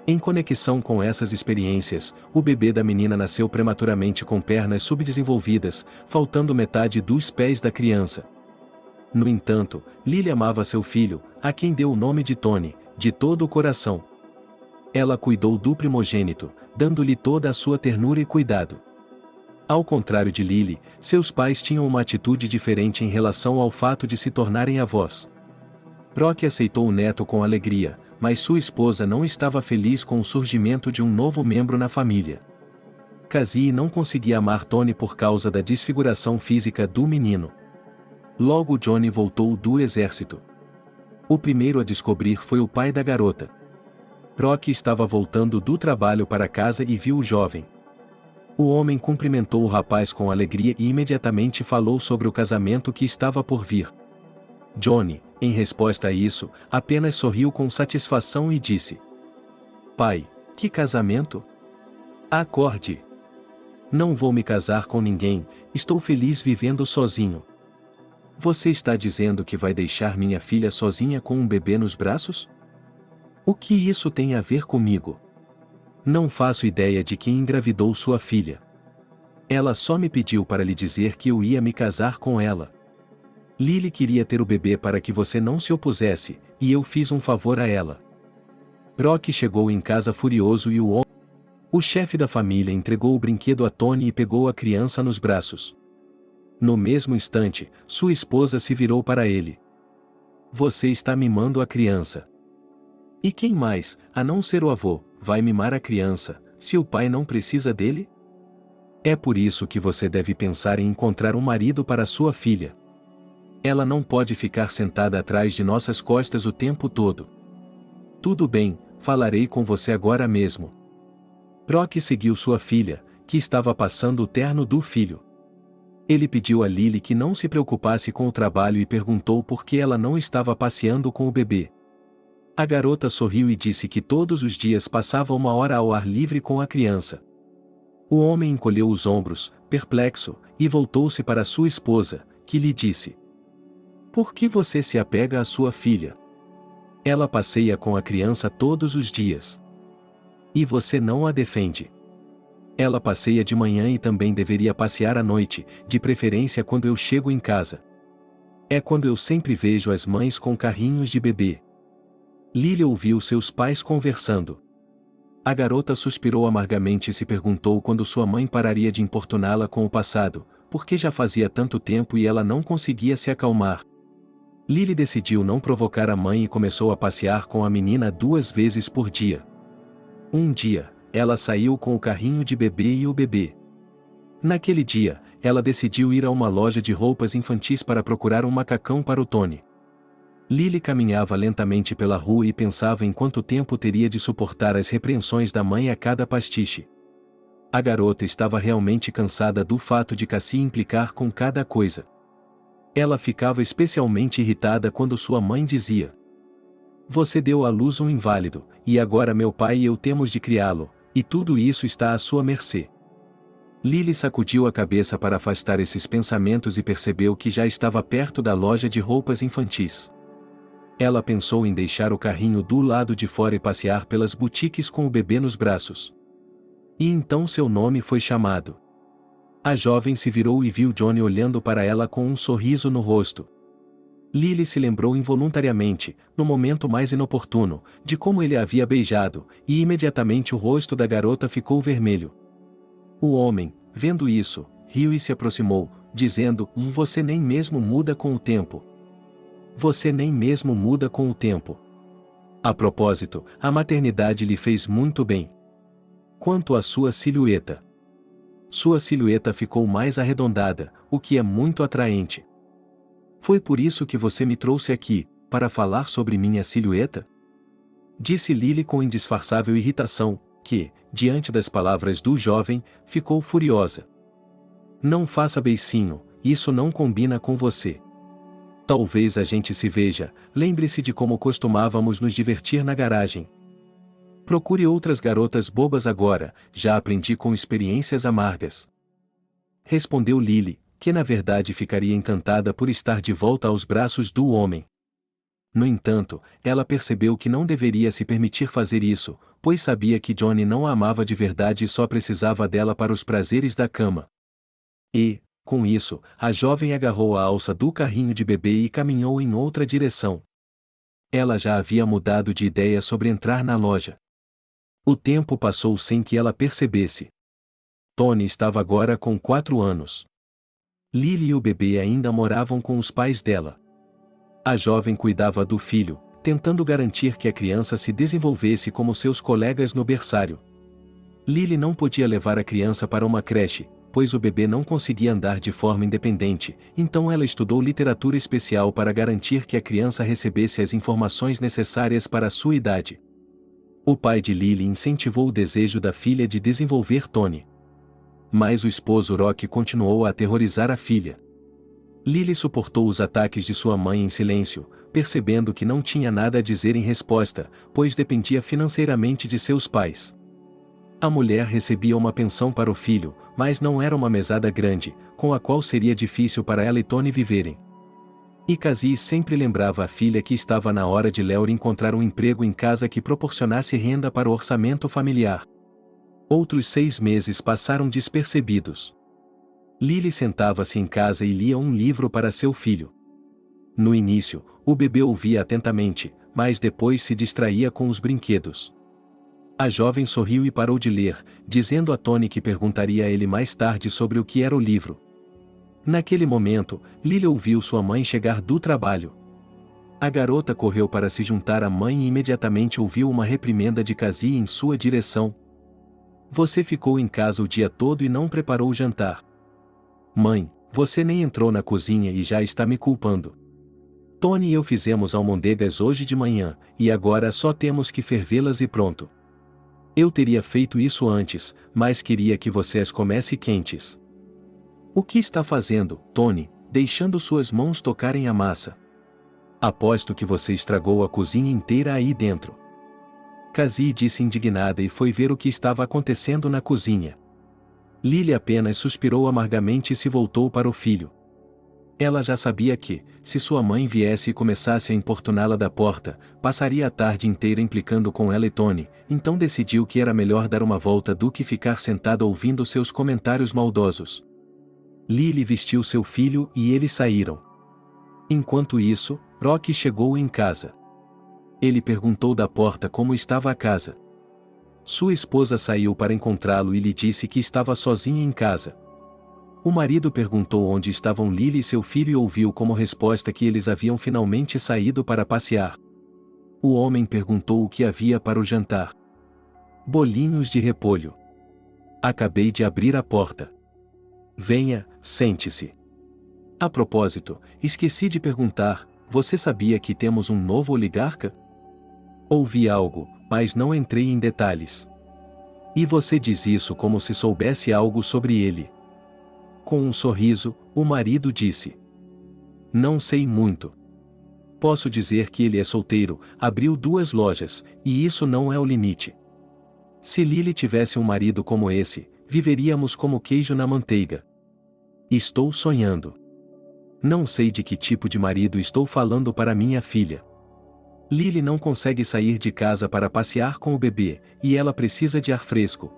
Em conexão com essas experiências, o bebê da menina nasceu prematuramente com pernas subdesenvolvidas, faltando metade dos pés da criança. No entanto, Lily amava seu filho, a quem deu o nome de Tony, de todo o coração. Ela cuidou do primogênito, dando-lhe toda a sua ternura e cuidado. Ao contrário de Lily, seus pais tinham uma atitude diferente em relação ao fato de se tornarem avós. Rocky aceitou o neto com alegria, mas sua esposa não estava feliz com o surgimento de um novo membro na família. Cassie não conseguia amar Tony por causa da desfiguração física do menino. Logo Johnny voltou do exército. O primeiro a descobrir foi o pai da garota. Rocky estava voltando do trabalho para casa e viu o jovem. O homem cumprimentou o rapaz com alegria e imediatamente falou sobre o casamento que estava por vir. Johnny, em resposta a isso, apenas sorriu com satisfação e disse: "Pai, que casamento? Acorde! Não vou me casar com ninguém, estou feliz vivendo sozinho." "Você está dizendo que vai deixar minha filha sozinha com um bebê nos braços? O que isso tem a ver comigo? Não faço ideia de quem engravidou sua filha. Ela só me pediu para lhe dizer que eu ia me casar com ela. Lily queria ter o bebê para que você não se opusesse, e eu fiz um favor a ela." Rocky chegou em casa furioso e o chefe da família entregou o brinquedo a Tony e pegou a criança nos braços. No mesmo instante, sua esposa se virou para ele. "Você está mimando a criança. E quem mais, a não ser o avô, vai mimar a criança, se o pai não precisa dele? É por isso que você deve pensar em encontrar um marido para sua filha. Ela não pode ficar sentada atrás de nossas costas o tempo todo." "Tudo bem, falarei com você agora mesmo." Rocky seguiu sua filha, que estava passando o terno do filho. Ele pediu a Lily que não se preocupasse com o trabalho e perguntou por que ela não estava passeando com o bebê. A garota sorriu e disse que todos os dias passava 1 hora ao ar livre com a criança. O homem encolheu os ombros, perplexo, e voltou-se para sua esposa, que lhe disse: "Por que você se apega à sua filha? Ela passeia com a criança todos os dias. E você não a defende. Ela passeia de manhã e também deveria passear à noite, de preferência quando eu chego em casa. É quando eu sempre vejo as mães com carrinhos de bebê." Lily ouviu seus pais conversando. A garota suspirou amargamente e se perguntou quando sua mãe pararia de importuná-la com o passado, porque já fazia tanto tempo e ela não conseguia se acalmar. Lily decidiu não provocar a mãe e começou a passear com a menina 2 vezes por dia. Um dia, ela saiu com o carrinho de bebê e o bebê. Naquele dia, ela decidiu ir a uma loja de roupas infantis para procurar um macacão para o Tony. Lily caminhava lentamente pela rua e pensava em quanto tempo teria de suportar as repreensões da mãe a cada pastiche. A garota estava realmente cansada do fato de Cassie implicar com cada coisa. Ela ficava especialmente irritada quando sua mãe dizia: "Você deu à luz um inválido, e agora meu pai e eu temos de criá-lo, e tudo isso está à sua mercê." Lily sacudiu a cabeça para afastar esses pensamentos e percebeu que já estava perto da loja de roupas infantis. Ela pensou em deixar o carrinho do lado de fora e passear pelas boutiques com o bebê nos braços. E então seu nome foi chamado. A jovem se virou e viu Johnny olhando para ela com um sorriso no rosto. Lily se lembrou involuntariamente, no momento mais inoportuno, de como ele a havia beijado, e imediatamente o rosto da garota ficou vermelho. O homem, vendo isso, riu e se aproximou, dizendo: "Você nem mesmo muda com o tempo. Você nem mesmo muda com o tempo. A propósito, a maternidade lhe fez muito bem. Quanto à sua silhueta. Sua silhueta ficou mais arredondada, o que é muito atraente. Foi por isso que você me trouxe aqui, para falar sobre minha silhueta?" Disse Lily com indisfarçável irritação, que, diante das palavras do jovem, ficou furiosa. "Não faça beicinho, isso não combina com você. Talvez a gente se veja, lembre-se de como costumávamos nos divertir na garagem. Procure outras garotas bobas agora, já aprendi com experiências amargas." Respondeu Lily, que na verdade ficaria encantada por estar de volta aos braços do homem. No entanto, ela percebeu que não deveria se permitir fazer isso, pois sabia que Johnny não a amava de verdade e só precisava dela para os prazeres da cama. E, com isso, a jovem agarrou a alça do carrinho de bebê e caminhou em outra direção. Ela já havia mudado de ideia sobre entrar na loja. O tempo passou sem que ela percebesse. Tony estava agora com 4 anos. Lily e o bebê ainda moravam com os pais dela. A jovem cuidava do filho, tentando garantir que a criança se desenvolvesse como seus colegas no berçário. Lily não podia levar a criança para uma creche, pois o bebê não conseguia andar de forma independente, então ela estudou literatura especial para garantir que a criança recebesse as informações necessárias para a sua idade. O pai de Lily incentivou o desejo da filha de desenvolver Tony. Mas o esposo Rock continuou a aterrorizar a filha. Lily suportou os ataques de sua mãe em silêncio, percebendo que não tinha nada a dizer em resposta, pois dependia financeiramente de seus pais. A mulher recebia uma pensão para o filho, mas não era uma mesada grande, com a qual seria difícil para ela e Tony viverem. E Cassie sempre lembrava à filha que estava na hora de Leor encontrar um emprego em casa que proporcionasse renda para o orçamento familiar. Outros 6 meses passaram despercebidos. Lily sentava-se em casa e lia um livro para seu filho. No início, o bebê ouvia atentamente, mas depois se distraía com os brinquedos. A jovem sorriu e parou de ler, dizendo a Tony que perguntaria a ele mais tarde sobre o que era o livro. Naquele momento, Lily ouviu sua mãe chegar do trabalho. A garota correu para se juntar à mãe e imediatamente ouviu uma reprimenda de Cassie em sua direção. Você ficou em casa o dia todo e não preparou o jantar. Mãe, você nem entrou na cozinha e já está me culpando. Tony e eu fizemos almôndegas hoje de manhã, e agora só temos que fervê-las e pronto. Eu teria feito isso antes, mas queria que você as comesse quentes. O que está fazendo, Tony, deixando suas mãos tocarem a massa? Aposto que você estragou a cozinha inteira aí dentro. Cassie disse indignada e foi ver o que estava acontecendo na cozinha. Lily apenas suspirou amargamente e se voltou para o filho. Ela já sabia que, se sua mãe viesse e começasse a importuná-la da porta, passaria a tarde inteira implicando com ela e Tony, então decidiu que era melhor dar uma volta do que ficar sentada ouvindo seus comentários maldosos. Lily vestiu seu filho e eles saíram. Enquanto isso, Rock chegou em casa. Ele perguntou da porta como estava a casa. Sua esposa saiu para encontrá-lo e lhe disse que estava sozinha em casa. O marido perguntou onde estavam Lily e seu filho e ouviu como resposta que eles haviam finalmente saído para passear. O homem perguntou o que havia para o jantar. Bolinhos de repolho. Acabei de abrir a porta. Venha, sente-se. A propósito, esqueci de perguntar, você sabia que temos um novo oligarca? Ouvi algo, mas não entrei em detalhes. E você diz isso como se soubesse algo sobre ele. Com um sorriso, o marido disse: Não sei muito. Posso dizer que ele é solteiro, abriu 2 lojas, e isso não é o limite. Se Lily tivesse um marido como esse, viveríamos como queijo na manteiga. Estou sonhando. Não sei de que tipo de marido estou falando para minha filha. Lily não consegue sair de casa para passear com o bebê, e ela precisa de ar fresco.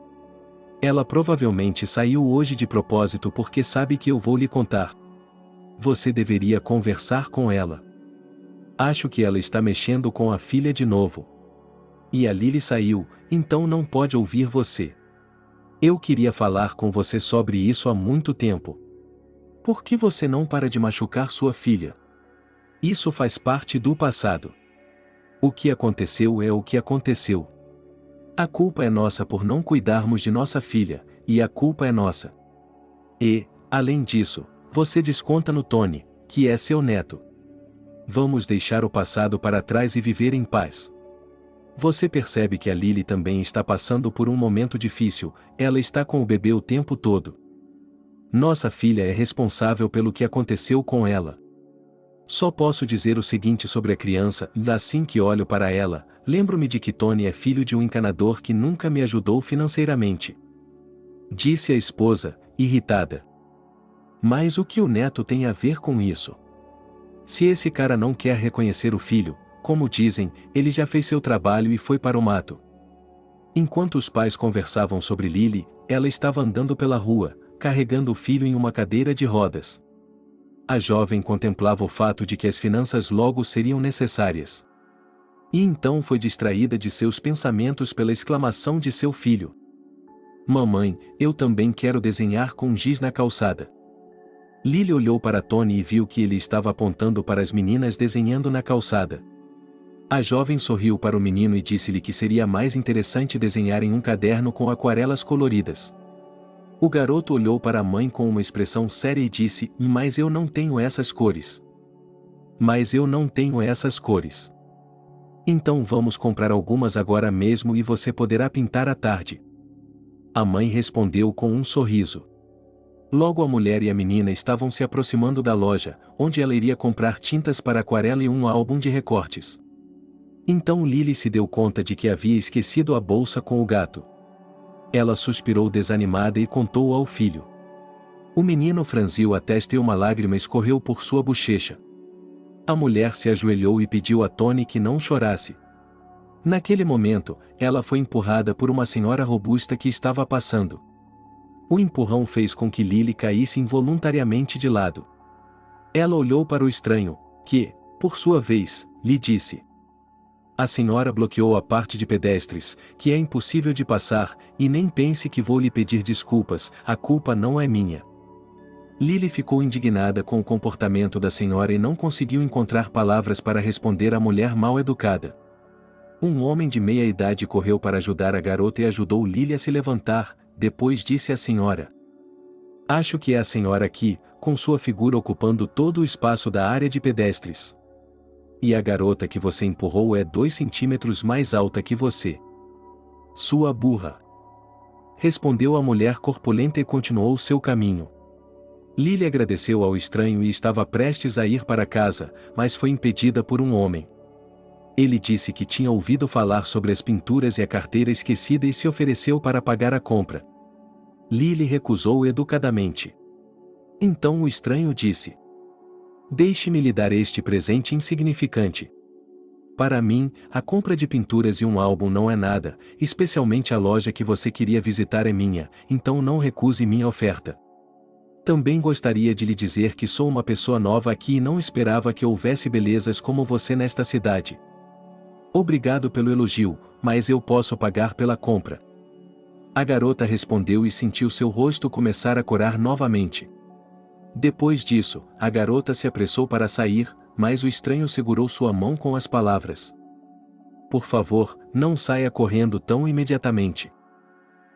Ela provavelmente saiu hoje de propósito porque sabe que eu vou lhe contar. Você deveria conversar com ela. Acho que ela está mexendo com a filha de novo. E a Lily saiu, então não pode ouvir você. Eu queria falar com você sobre isso há muito tempo. Por que você não para de machucar sua filha? Isso faz parte do passado. O que aconteceu é o que aconteceu. A culpa é nossa por não cuidarmos de nossa filha, e a culpa é nossa. E, além disso, você desconta no Tony, que é seu neto. Vamos deixar o passado para trás e viver em paz. Você percebe que a Lily também está passando por um momento difícil, ela está com o bebê o tempo todo. Nossa filha é responsável pelo que aconteceu com ela. Só posso dizer o seguinte sobre a criança, e assim que olho para ela, lembro-me de que Tony é filho de um encanador que nunca me ajudou financeiramente. Disse a esposa, irritada. Mas o que o neto tem a ver com isso? Se esse cara não quer reconhecer o filho, como dizem, ele já fez seu trabalho e foi para o mato. Enquanto os pais conversavam sobre Lily, ela estava andando pela rua, carregando o filho em uma cadeira de rodas. A jovem contemplava o fato de que as finanças logo seriam necessárias. E então foi distraída de seus pensamentos pela exclamação de seu filho. Mamãe, eu também quero desenhar com giz na calçada. Lily olhou para Tony e viu que ele estava apontando para as meninas desenhando na calçada. A jovem sorriu para o menino e disse-lhe que seria mais interessante desenhar em um caderno com aquarelas coloridas. O garoto olhou para a mãe com uma expressão séria e disse: Mas eu não tenho essas cores. Mas eu não tenho essas cores. Então vamos comprar algumas agora mesmo e você poderá pintar à tarde. A mãe respondeu com um sorriso. Logo a mulher e a menina estavam se aproximando da loja, onde ela iria comprar tintas para aquarela e um álbum de recortes. Então Lily se deu conta de que havia esquecido a bolsa com o gato. Ela suspirou desanimada e contou ao filho. O menino franziu a testa e uma lágrima escorreu por sua bochecha. A mulher se ajoelhou e pediu a Tony que não chorasse. Naquele momento, ela foi empurrada por uma senhora robusta que estava passando. O empurrão fez com que Lily caísse involuntariamente de lado. Ela olhou para o estranho, que, por sua vez, lhe disse: A senhora bloqueou a parte de pedestres, que é impossível de passar, e nem pense que vou lhe pedir desculpas, a culpa não é minha. Lily ficou indignada com o comportamento da senhora e não conseguiu encontrar palavras para responder à mulher mal educada. Um homem de meia idade correu para ajudar a garota e ajudou Lily a se levantar, depois disse à senhora: Acho que é a senhora aqui, com sua figura ocupando todo o espaço da área de pedestres. E a garota que você empurrou é 2 centímetros mais alta que você. Sua burra. Respondeu a mulher corpulenta e continuou seu caminho. Lily agradeceu ao estranho e estava prestes a ir para casa, mas foi impedida por um homem. Ele disse que tinha ouvido falar sobre as pinturas e a carteira esquecida e se ofereceu para pagar a compra. Lily recusou educadamente. Então o estranho disse: Deixe-me lhe dar este presente insignificante. Para mim, a compra de pinturas e um álbum não é nada, especialmente a loja que você queria visitar é minha, então não recuse minha oferta. Também gostaria de lhe dizer que sou uma pessoa nova aqui e não esperava que houvesse belezas como você nesta cidade. Obrigado pelo elogio, mas eu posso pagar pela compra. A garota respondeu e sentiu seu rosto começar a corar novamente. Depois disso, a garota se apressou para sair, mas o estranho segurou sua mão com as palavras: Por favor, não saia correndo tão imediatamente.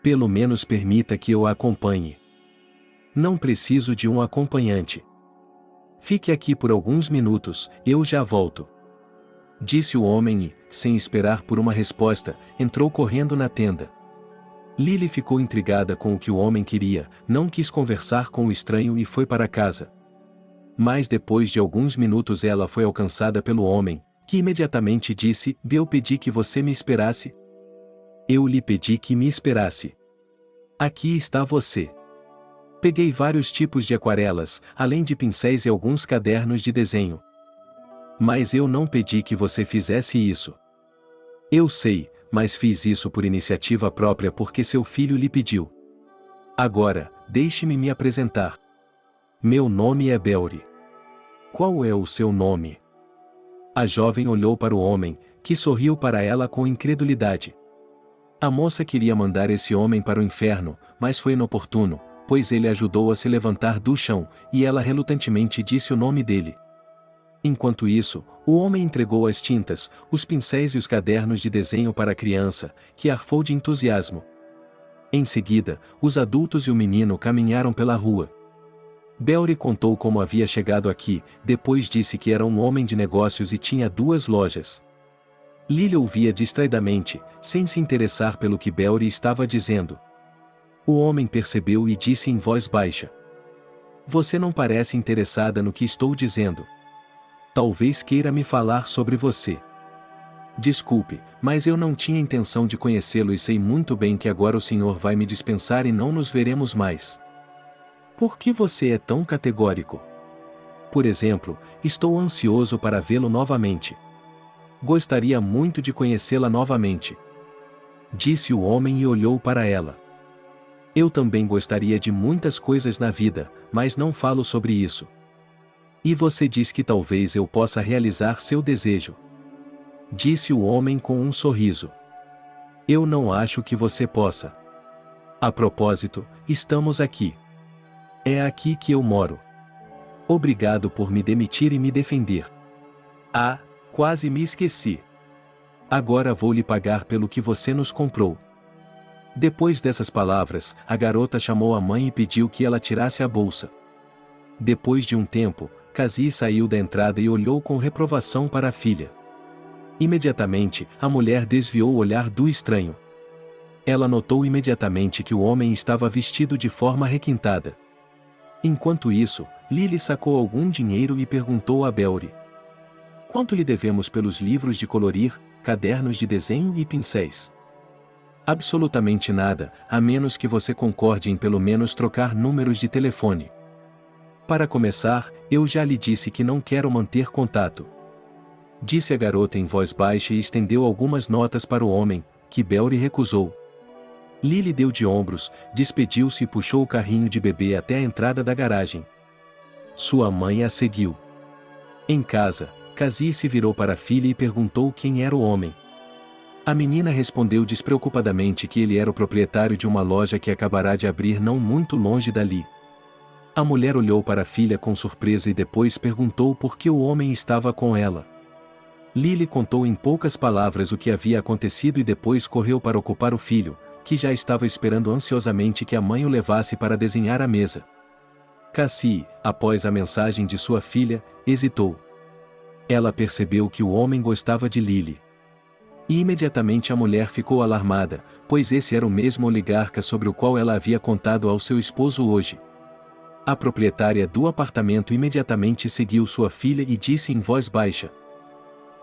Pelo menos permita que eu a acompanhe. Não preciso de um acompanhante. Fique aqui por alguns minutos, eu já volto. Disse o homem e, sem esperar por uma resposta, entrou correndo na tenda. Lily ficou intrigada com o que o homem queria, não quis conversar com o estranho e foi para casa. Mas depois de alguns minutos ela foi alcançada pelo homem, que imediatamente disse: Eu pedi que você me esperasse. Eu lhe pedi que me esperasse. Aqui está você. Peguei vários tipos de aquarelas, além de pincéis e alguns cadernos de desenho. Mas eu não pedi que você fizesse isso. Eu sei, mas fiz isso por iniciativa própria porque seu filho lhe pediu. Agora, deixe-me me apresentar. Meu nome é Belry. Qual é o seu nome? A jovem olhou para o homem, que sorriu para ela com incredulidade. A moça queria mandar esse homem para o inferno, mas foi inoportuno, pois ele ajudou a se levantar do chão, e ela relutantemente disse o nome dele. Enquanto isso, o homem entregou as tintas, os pincéis e os cadernos de desenho para a criança, que arfou de entusiasmo. Em seguida, os adultos e o menino caminharam pela rua. Belry contou como havia chegado aqui, depois disse que era um homem de negócios e tinha 2 lojas. Lily ouvia distraidamente, sem se interessar pelo que Belry estava dizendo. O homem percebeu e disse em voz baixa: Você não parece interessada no que estou dizendo. Talvez queira me falar sobre você. Desculpe, mas eu não tinha intenção de conhecê-lo e sei muito bem que agora o senhor vai me dispensar e não nos veremos mais. Por que você é tão categórico? Por exemplo, estou ansioso para vê-lo novamente. Gostaria muito de conhecê-la novamente. Disse o homem e olhou para ela. Eu também gostaria de muitas coisas na vida, mas não falo sobre isso. E você diz que talvez eu possa realizar seu desejo. Disse o homem com um sorriso. Eu não acho que você possa. A propósito, estamos aqui. É aqui que eu moro. Obrigado por me demitir e me defender. Ah, quase me esqueci. Agora vou lhe pagar pelo que você nos comprou. Depois dessas palavras, a garota chamou a mãe e pediu que ela tirasse a bolsa. Depois de um tempo, Cassie saiu da entrada e olhou com reprovação para a filha. Imediatamente, a mulher desviou o olhar do estranho. Ela notou imediatamente que o homem estava vestido de forma requintada. Enquanto isso, Lily sacou algum dinheiro e perguntou a Belry: quanto lhe devemos pelos livros de colorir, cadernos de desenho e pincéis? Absolutamente nada, a menos que você concorde em pelo menos trocar números de telefone. Para começar, eu já lhe disse que não quero manter contato. Disse a garota em voz baixa e estendeu algumas notas para o homem, que Belry recusou. Lily deu de ombros, despediu-se e puxou o carrinho de bebê até a entrada da garagem. Sua mãe a seguiu. Em casa, Cassie se virou para a filha e perguntou quem era o homem. A menina respondeu despreocupadamente que ele era o proprietário de uma loja que acabará de abrir não muito longe dali. A mulher olhou para a filha com surpresa e depois perguntou por que o homem estava com ela. Lily contou em poucas palavras o que havia acontecido e depois correu para ocupar o filho, que já estava esperando ansiosamente que a mãe o levasse para desenhar a mesa. Cassie, após a mensagem de sua filha, hesitou. Ela percebeu que o homem gostava de Lily. E imediatamente a mulher ficou alarmada, pois esse era o mesmo oligarca sobre o qual ela havia contado ao seu esposo hoje. A proprietária do apartamento imediatamente seguiu sua filha e disse em voz baixa: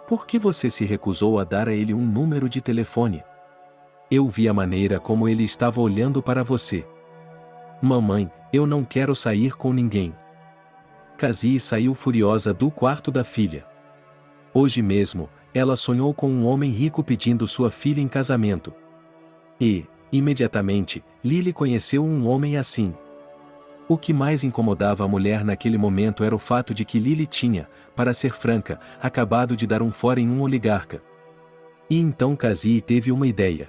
por que você se recusou a dar a ele um número de telefone? Eu vi a maneira como ele estava olhando para você. Mamãe, eu não quero sair com ninguém. Cassie saiu furiosa do quarto da filha. Hoje mesmo, ela sonhou com um homem rico pedindo sua filha em casamento. E, imediatamente, Lily conheceu um homem assim. O que mais incomodava a mulher naquele momento era o fato de que Lily tinha, para ser franca, acabado de dar um fora em um oligarca. E então Cassie teve uma ideia.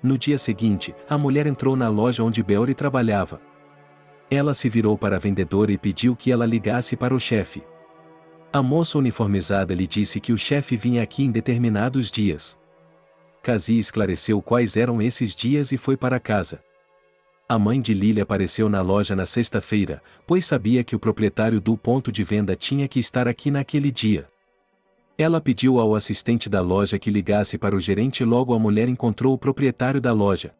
No dia seguinte, a mulher entrou na loja onde Belry trabalhava. Ela se virou para a vendedora e pediu que ela ligasse para o chefe. A moça uniformizada lhe disse que o chefe vinha aqui em determinados dias. Cassie esclareceu quais eram esses dias e foi para casa. A mãe de Lily apareceu na loja na sexta-feira, pois sabia que o proprietário do ponto de venda tinha que estar aqui naquele dia. Ela pediu ao assistente da loja que ligasse para o gerente e logo a mulher encontrou o proprietário da loja.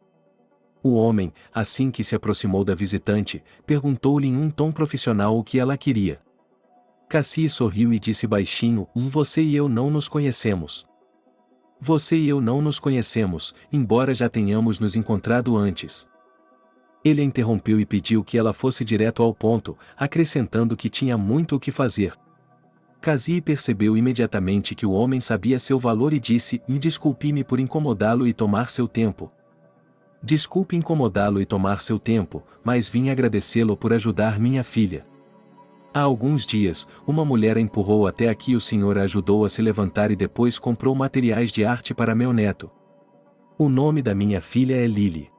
O homem, assim que se aproximou da visitante, perguntou-lhe em um tom profissional o que ela queria. Cassie sorriu e disse baixinho: você e eu não nos conhecemos. Você e eu não nos conhecemos, embora já tenhamos nos encontrado antes. Ele a interrompeu e pediu que ela fosse direto ao ponto, acrescentando que tinha muito o que fazer. Cassie percebeu imediatamente que o homem sabia seu valor e disse: desculpe-me por incomodá-lo e tomar seu tempo. Desculpe incomodá-lo e tomar seu tempo, mas vim agradecê-lo por ajudar minha filha. Há alguns dias, uma mulher a empurrou até aqui e o senhor a ajudou a se levantar e depois comprou materiais de arte para meu neto. O nome da minha filha é Lily.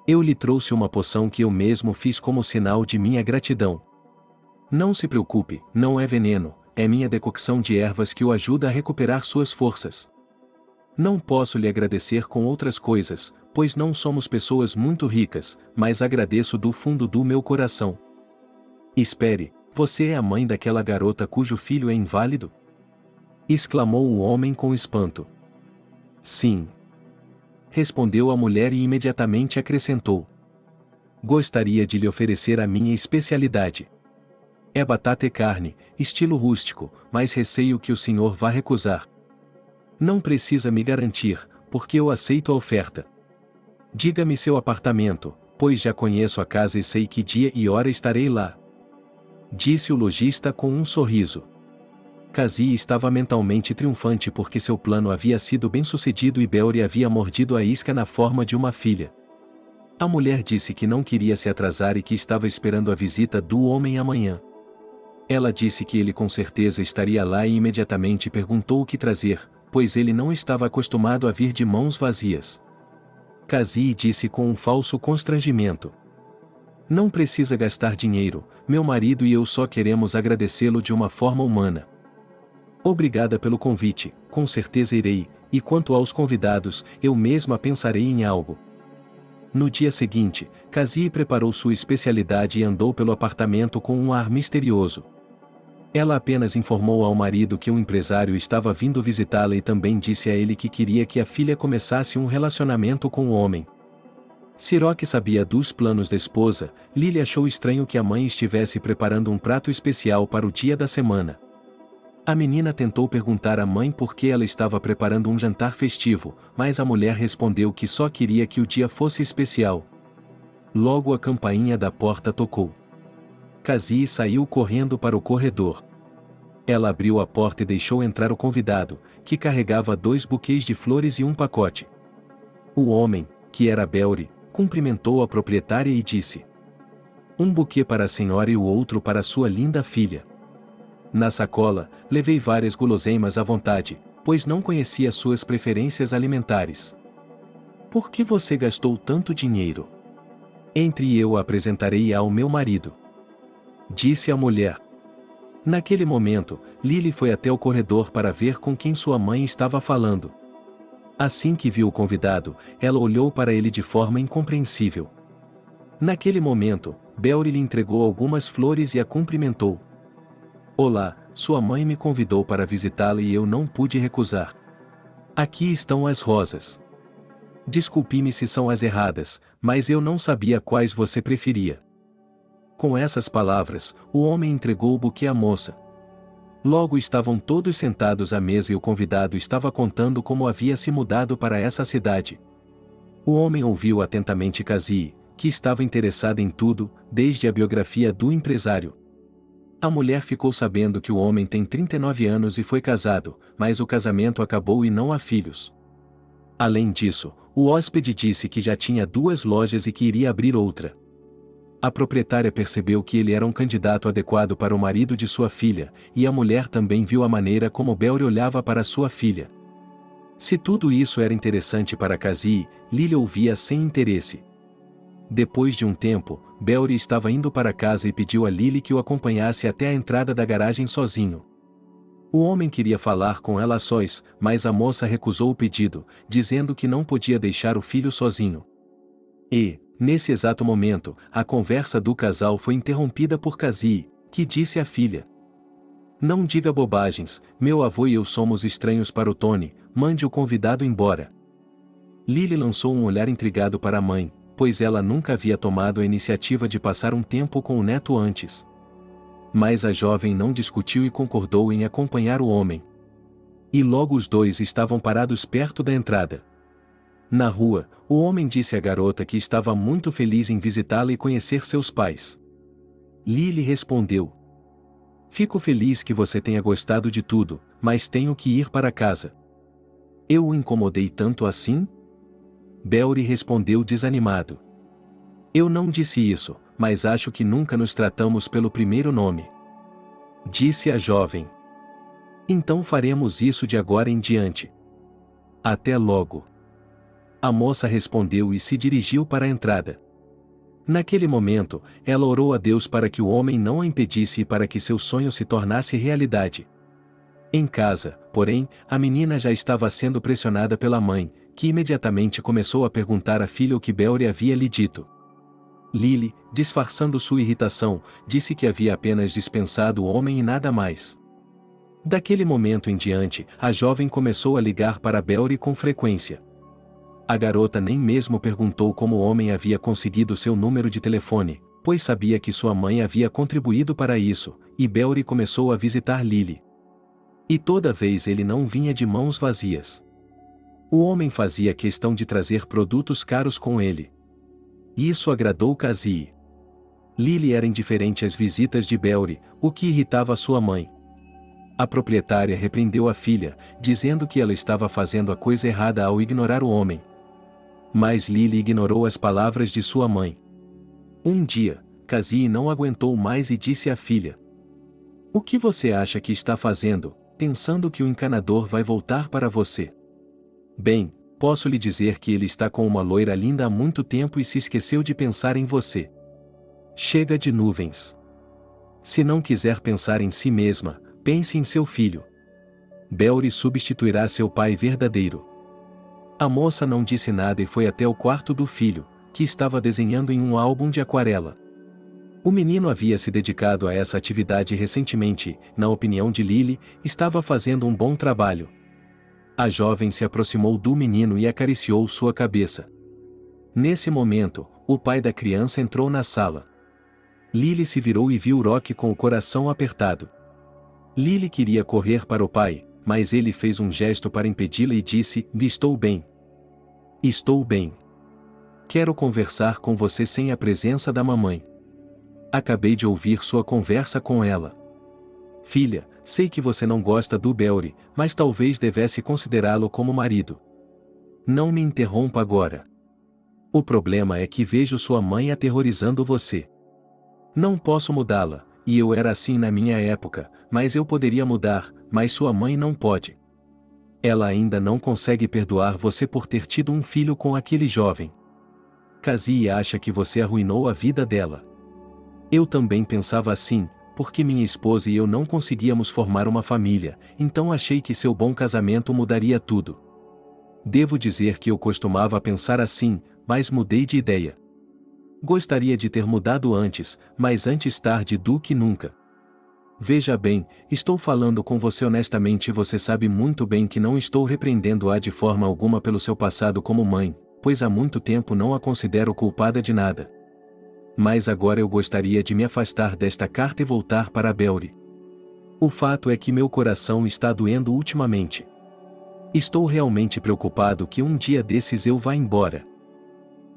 Eu lhe trouxe uma poção que eu mesmo fiz como sinal de minha gratidão. Não se preocupe, não é veneno, é minha decocção de ervas que o ajuda a recuperar suas forças. Não posso lhe agradecer com outras coisas, pois não somos pessoas muito ricas, mas agradeço do fundo do meu coração. Espere, você é a mãe daquela garota cujo filho é inválido? Exclamou o homem com espanto. Sim. Respondeu a mulher e imediatamente acrescentou: gostaria de lhe oferecer a minha especialidade. É batata e carne, estilo rústico, mas receio que o senhor vá recusar. Não precisa me garantir, porque eu aceito a oferta. Diga-me seu apartamento, pois já conheço a casa e sei que dia e hora estarei lá. Disse o lojista com um sorriso. Cassie estava mentalmente triunfante porque seu plano havia sido bem-sucedido e Belry havia mordido a isca na forma de uma filha. A mulher disse que não queria se atrasar e que estava esperando a visita do homem amanhã. Ela disse que ele com certeza estaria lá e imediatamente perguntou o que trazer, pois ele não estava acostumado a vir de mãos vazias. Kazi disse com um falso constrangimento. Não precisa gastar dinheiro, meu marido e eu só queremos agradecê-lo de uma forma humana. Obrigada pelo convite, com certeza irei, e quanto aos convidados, eu mesma pensarei em algo. No dia seguinte, Kazi preparou sua especialidade e andou pelo apartamento com um ar misterioso. Ela apenas informou ao marido que um empresário estava vindo visitá-la e também disse a ele que queria que a filha começasse um relacionamento com o homem. Siroque sabia dos planos da esposa. Lily achou estranho que a mãe estivesse preparando um prato especial para o dia da semana. A menina tentou perguntar à mãe por que ela estava preparando um jantar festivo, mas a mulher respondeu que só queria que o dia fosse especial. Logo a campainha da porta tocou. Kazi saiu correndo para o corredor. Ela abriu a porta e deixou entrar o convidado, que carregava 2 buquês de flores e um pacote. O homem, que era Belry, cumprimentou a proprietária e disse: "Um buquê para a senhora e o outro para sua linda filha. Na sacola, levei várias guloseimas à vontade, pois não conhecia suas preferências alimentares." "Por que você gastou tanto dinheiro?" "Entre e eu a apresentarei ao meu marido", disse a mulher. Naquele momento, Lily foi até o corredor para ver com quem sua mãe estava falando. Assim que viu o convidado, ela olhou para ele de forma incompreensível. Naquele momento, Belry lhe entregou algumas flores e a cumprimentou. "Olá, sua mãe me convidou para visitá-la e eu não pude recusar. Aqui estão as rosas. Desculpe-me se são as erradas, mas eu não sabia quais você preferia." Com essas palavras, o homem entregou o buquê à moça. Logo estavam todos sentados à mesa e o convidado estava contando como havia se mudado para essa cidade. O homem ouviu atentamente Kazi, que estava interessada em tudo, desde a biografia do empresário. A mulher ficou sabendo que o homem tem 39 anos e foi casado, mas o casamento acabou e não há filhos. Além disso, o hóspede disse que já tinha 2 lojas e que iria abrir outra. A proprietária percebeu que ele era um candidato adequado para o marido de sua filha, e a mulher também viu a maneira como Belry olhava para sua filha. Se tudo isso era interessante para Kazi, Lily ouvia sem interesse. Depois de um tempo, Belry estava indo para casa e pediu a Lily que o acompanhasse até a entrada da garagem sozinho. O homem queria falar com ela a sós, mas a moça recusou o pedido, dizendo que não podia deixar o filho sozinho. Nesse exato momento, a conversa do casal foi interrompida por Kazi, que disse à filha: "Não diga bobagens, meu avô e eu somos estranhos para o Tony, mande o convidado embora." Lily lançou um olhar intrigado para a mãe, pois ela nunca havia tomado a iniciativa de passar um tempo com o neto antes. Mas a jovem não discutiu e concordou em acompanhar o homem. E logo os dois estavam parados perto da entrada. Na rua, o homem disse à garota que estava muito feliz em visitá-la e conhecer seus pais. Lily respondeu: "Fico feliz que você tenha gostado de tudo, mas tenho que ir para casa." "Eu o incomodei tanto assim?" Belry respondeu desanimado. "Eu não disse isso, mas acho que nunca nos tratamos pelo primeiro nome." Disse a jovem: "Então faremos isso de agora em diante. Até logo." A moça respondeu e se dirigiu para a entrada. Naquele momento, ela orou a Deus para que o homem não a impedisse e para que seu sonho se tornasse realidade. Em casa, porém, a menina já estava sendo pressionada pela mãe, que imediatamente começou a perguntar à filha o que Belry havia lhe dito. Lily, disfarçando sua irritação, disse que havia apenas dispensado o homem e nada mais. Daquele momento em diante, a jovem começou a ligar para Belry com frequência. A garota nem mesmo perguntou como o homem havia conseguido seu número de telefone, pois sabia que sua mãe havia contribuído para isso, e Belry começou a visitar Lily. E toda vez ele não vinha de mãos vazias. O homem fazia questão de trazer produtos caros com ele. Isso agradou Kazi. Lily era indiferente às visitas de Belry, o que irritava sua mãe. A proprietária repreendeu a filha, dizendo que ela estava fazendo a coisa errada ao ignorar o homem. Mas Lily ignorou as palavras de sua mãe. Um dia, Kazi não aguentou mais e disse à filha: "O que você acha que está fazendo, pensando que o encanador vai voltar para você? Bem, Posso lhe dizer que ele está com uma loira linda há muito tempo e se esqueceu de pensar em você. Chega de nuvens. Se não quiser pensar em si mesma, pense em seu filho. Beori substituirá seu pai verdadeiro. A moça não disse nada e foi até o quarto do filho, que estava desenhando em um álbum de aquarela. O menino havia se dedicado a essa atividade recentemente, na opinião de Lily, estava fazendo um bom trabalho. A jovem se aproximou do menino e acariciou sua cabeça. Nesse momento, o pai da criança entrou na sala. Lily se virou e viu Rock com o coração apertado. Lily queria correr para o pai, mas ele fez um gesto para impedi-la e disse: "Estou bem. Estou bem. Quero conversar com você sem a presença da mamãe. Acabei de ouvir sua conversa com ela. Filha, sei que você não gosta do Beori, mas talvez devesse considerá-lo como marido. Não me interrompa agora. O problema é que vejo sua mãe aterrorizando você. Não posso mudá-la, e eu era assim na minha época, mas eu poderia mudar, mas sua mãe não pode. Ela ainda não consegue perdoar você por ter tido um filho com aquele jovem. Kazie acha que você arruinou a vida dela. Eu também pensava assim, porque minha esposa e eu não conseguíamos formar uma família, então achei que seu bom casamento mudaria tudo. Devo dizer que eu costumava pensar assim, mas mudei de ideia. Gostaria de ter mudado antes, mas antes tarde do que nunca. Veja bem, estou falando com você honestamente e você sabe muito bem que não estou repreendendo-a de forma alguma pelo seu passado como mãe, pois há muito tempo não a considero culpada de nada. Mas agora eu gostaria de me afastar desta carta e voltar para Beori. O fato é que meu coração está doendo ultimamente. Estou realmente preocupado que um dia desses eu vá embora."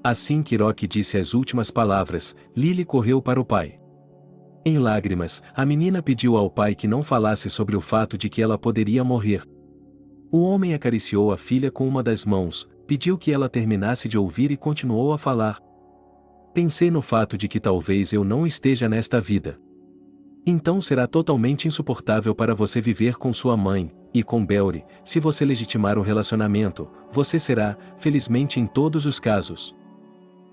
Assim que Rock disse as últimas palavras, Lily correu para o pai. Em lágrimas, a menina pediu ao pai que não falasse sobre o fato de que ela poderia morrer. O homem acariciou a filha com uma das mãos, pediu que ela terminasse de ouvir e continuou a falar. Pensei no fato de que talvez eu não esteja nesta vida. Então será totalmente insuportável para você viver com sua mãe, e com Beori, se você legitimar o relacionamento, você será, felizmente em todos os casos.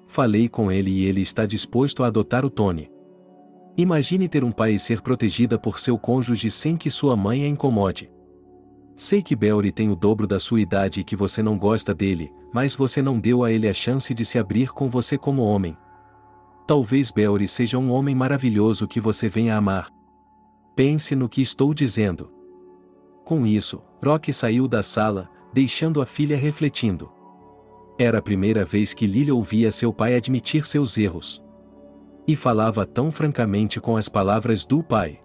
Falei com ele e ele está disposto a adotar o Tony. Imagine ter um pai e ser protegida por seu cônjuge sem que sua mãe a incomode. Sei que Beori tem o dobro da sua idade e que você não gosta dele, mas você não deu a ele a chance de se abrir com você como homem. Talvez Beori seja um homem maravilhoso que você venha a amar. Pense no que estou dizendo. Com isso, Rock saiu da sala, deixando a filha refletindo. Era a primeira vez que Lily ouvia seu pai admitir seus erros. E falava tão francamente com as palavras do pai.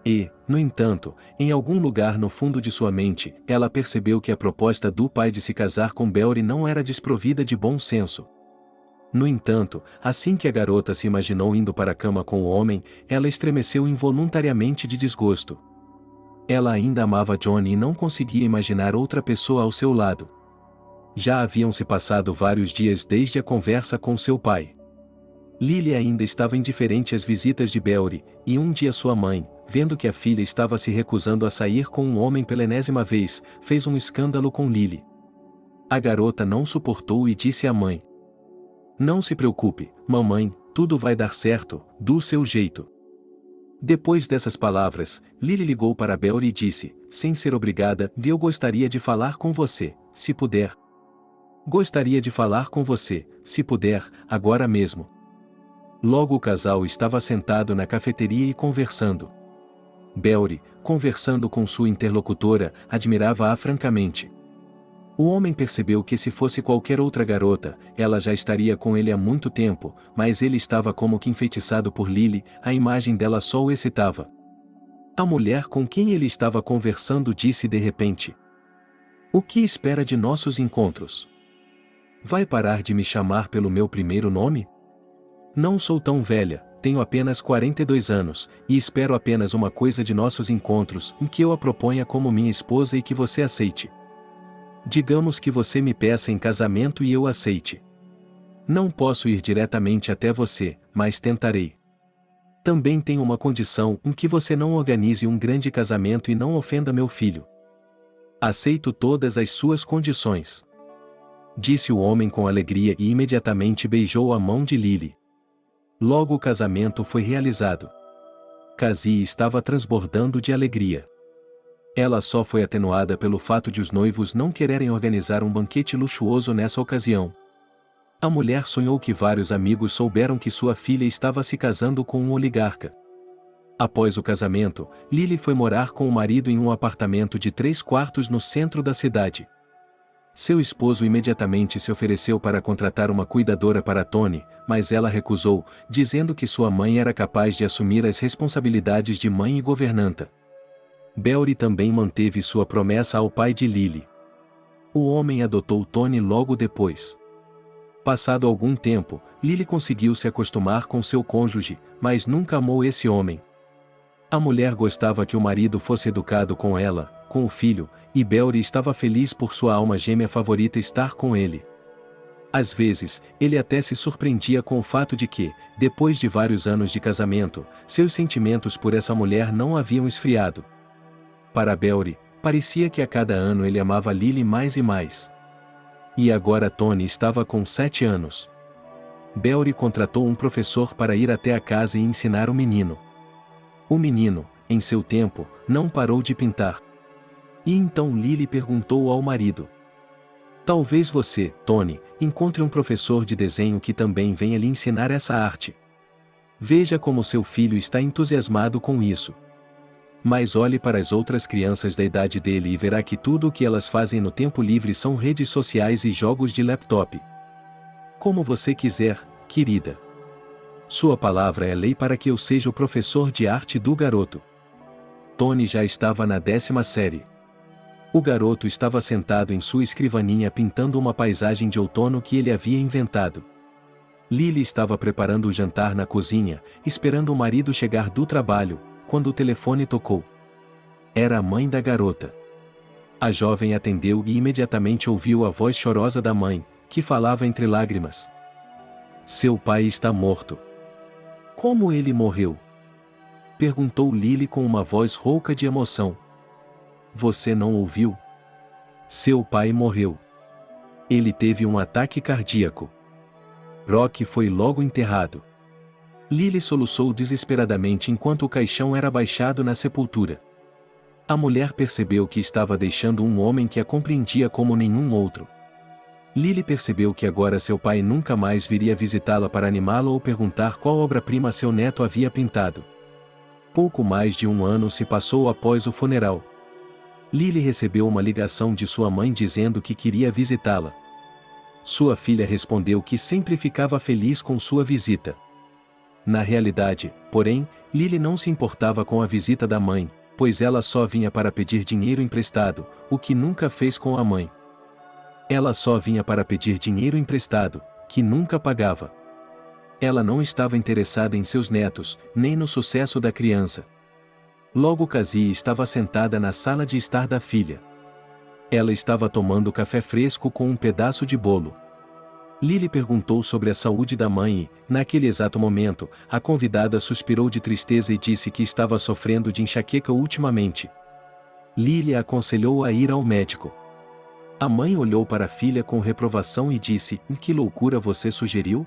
E, no entanto, em algum lugar no fundo de sua mente, ela percebeu que a proposta do pai de se casar com Beori não era desprovida de bom senso. No entanto, assim que a garota se imaginou indo para a cama com o homem, ela estremeceu involuntariamente de desgosto. Ela ainda amava Johnny e não conseguia imaginar outra pessoa ao seu lado. Já haviam se passado vários dias desde a conversa com seu pai. Lily ainda estava indiferente às visitas de Beori, e um dia sua mãe, vendo que a filha estava se recusando a sair com um homem pela enésima vez, fez um escândalo com Lily. A garota não suportou e disse à mãe: "Não se preocupe, mamãe, tudo vai dar certo, do seu jeito." Depois dessas palavras, Lily ligou para Beori e disse, sem ser obrigada: "Eu gostaria de falar com você, se puder. Gostaria de falar com você, se puder, agora mesmo." Logo o casal estava sentado na cafeteria e conversando. Beori, conversando com sua interlocutora, admirava-a francamente. O homem percebeu que se fosse qualquer outra garota, ela já estaria com ele há muito tempo, mas ele estava como que enfeitiçado por Lily, a imagem dela só o excitava. A mulher com quem ele estava conversando disse de repente: "O que espera de nossos encontros? Vai parar de me chamar pelo meu primeiro nome? Não sou tão velha, tenho apenas 42 anos, e espero apenas uma coisa de nossos encontros, em que eu a proponha como minha esposa e que você aceite. Digamos que você me peça em casamento e eu aceite. Não posso ir diretamente até você, mas tentarei. Também tenho uma condição, em que você não organize um grande casamento e não ofenda meu filho. Aceito todas as suas condições. disse o homem com alegria e imediatamente beijou a mão de Lily. Logo o casamento foi realizado. Cassie estava transbordando de alegria. Ela só foi atenuada pelo fato de os noivos não quererem organizar um banquete luxuoso nessa ocasião. A mulher sonhou que vários amigos souberam que sua filha estava se casando com um oligarca. Após o casamento, Lily foi morar com o marido em um apartamento de 3 quartos no centro da cidade. Seu esposo imediatamente se ofereceu para contratar uma cuidadora para Tony, mas ela recusou, dizendo que sua mãe era capaz de assumir as responsabilidades de mãe e governanta. Beori também manteve sua promessa ao pai de Lily. O homem adotou Tony logo depois. Passado algum tempo, Lily conseguiu se acostumar com seu cônjuge, mas nunca amou esse homem. A mulher gostava que o marido fosse educado com ela, com o filho, e Beori estava feliz por sua alma gêmea favorita estar com ele. Às vezes, ele até se surpreendia com o fato de que, depois de vários anos de casamento, seus sentimentos por essa mulher não haviam esfriado. Para Beori, parecia que a cada ano ele amava Lily mais e mais. E agora Tony estava com 7 anos. Beori contratou um professor para ir até a casa e ensinar o menino. O menino, em seu tempo, não parou de pintar. E então Lily perguntou ao marido: "Talvez você, Tony, encontre um professor de desenho que também venha lhe ensinar essa arte. Veja como seu filho está entusiasmado com isso. Mas olhe para as outras crianças da idade dele e verá que tudo o que elas fazem no tempo livre são redes sociais e jogos de laptop. Como você quiser, querida. Sua palavra é lei para que eu seja o professor de arte do garoto." Tony já estava na 10ª série. O garoto estava sentado em sua escrivaninha pintando uma paisagem de outono que ele havia inventado. Lily estava preparando o jantar na cozinha, esperando o marido chegar do trabalho, quando o telefone tocou. Era a mãe da garota. A jovem atendeu e imediatamente ouviu a voz chorosa da mãe, que falava entre lágrimas: "Seu pai está morto." "Como ele morreu?" perguntou Lily com uma voz rouca de emoção. "Você não ouviu? Seu pai morreu. Ele teve um ataque cardíaco. Rock foi logo enterrado." Lily soluçou desesperadamente enquanto o caixão era baixado na sepultura. A mulher percebeu que estava deixando um homem que a compreendia como nenhum outro. Lily percebeu que agora seu pai nunca mais viria visitá-la para animá-la ou perguntar qual obra-prima seu neto havia pintado. Pouco mais de 1 ano se passou após o funeral. Lily recebeu uma ligação de sua mãe dizendo que queria visitá-la. Sua filha respondeu que sempre ficava feliz com sua visita. Na realidade, porém, Lily não se importava com a visita da mãe, pois ela só vinha para pedir dinheiro emprestado, o que nunca fez com a mãe. Ela só vinha para pedir dinheiro emprestado, que nunca pagava. Ela não estava interessada em seus netos, nem no sucesso da criança. Logo Cassie estava sentada na sala de estar da filha. Ela estava tomando café fresco com um pedaço de bolo. Lily perguntou sobre a saúde da mãe e, naquele exato momento, a convidada suspirou de tristeza e disse que estava sofrendo de enxaqueca ultimamente. Lily a aconselhou a ir ao médico. A mãe olhou para a filha com reprovação e disse: "Que loucura você sugeriu?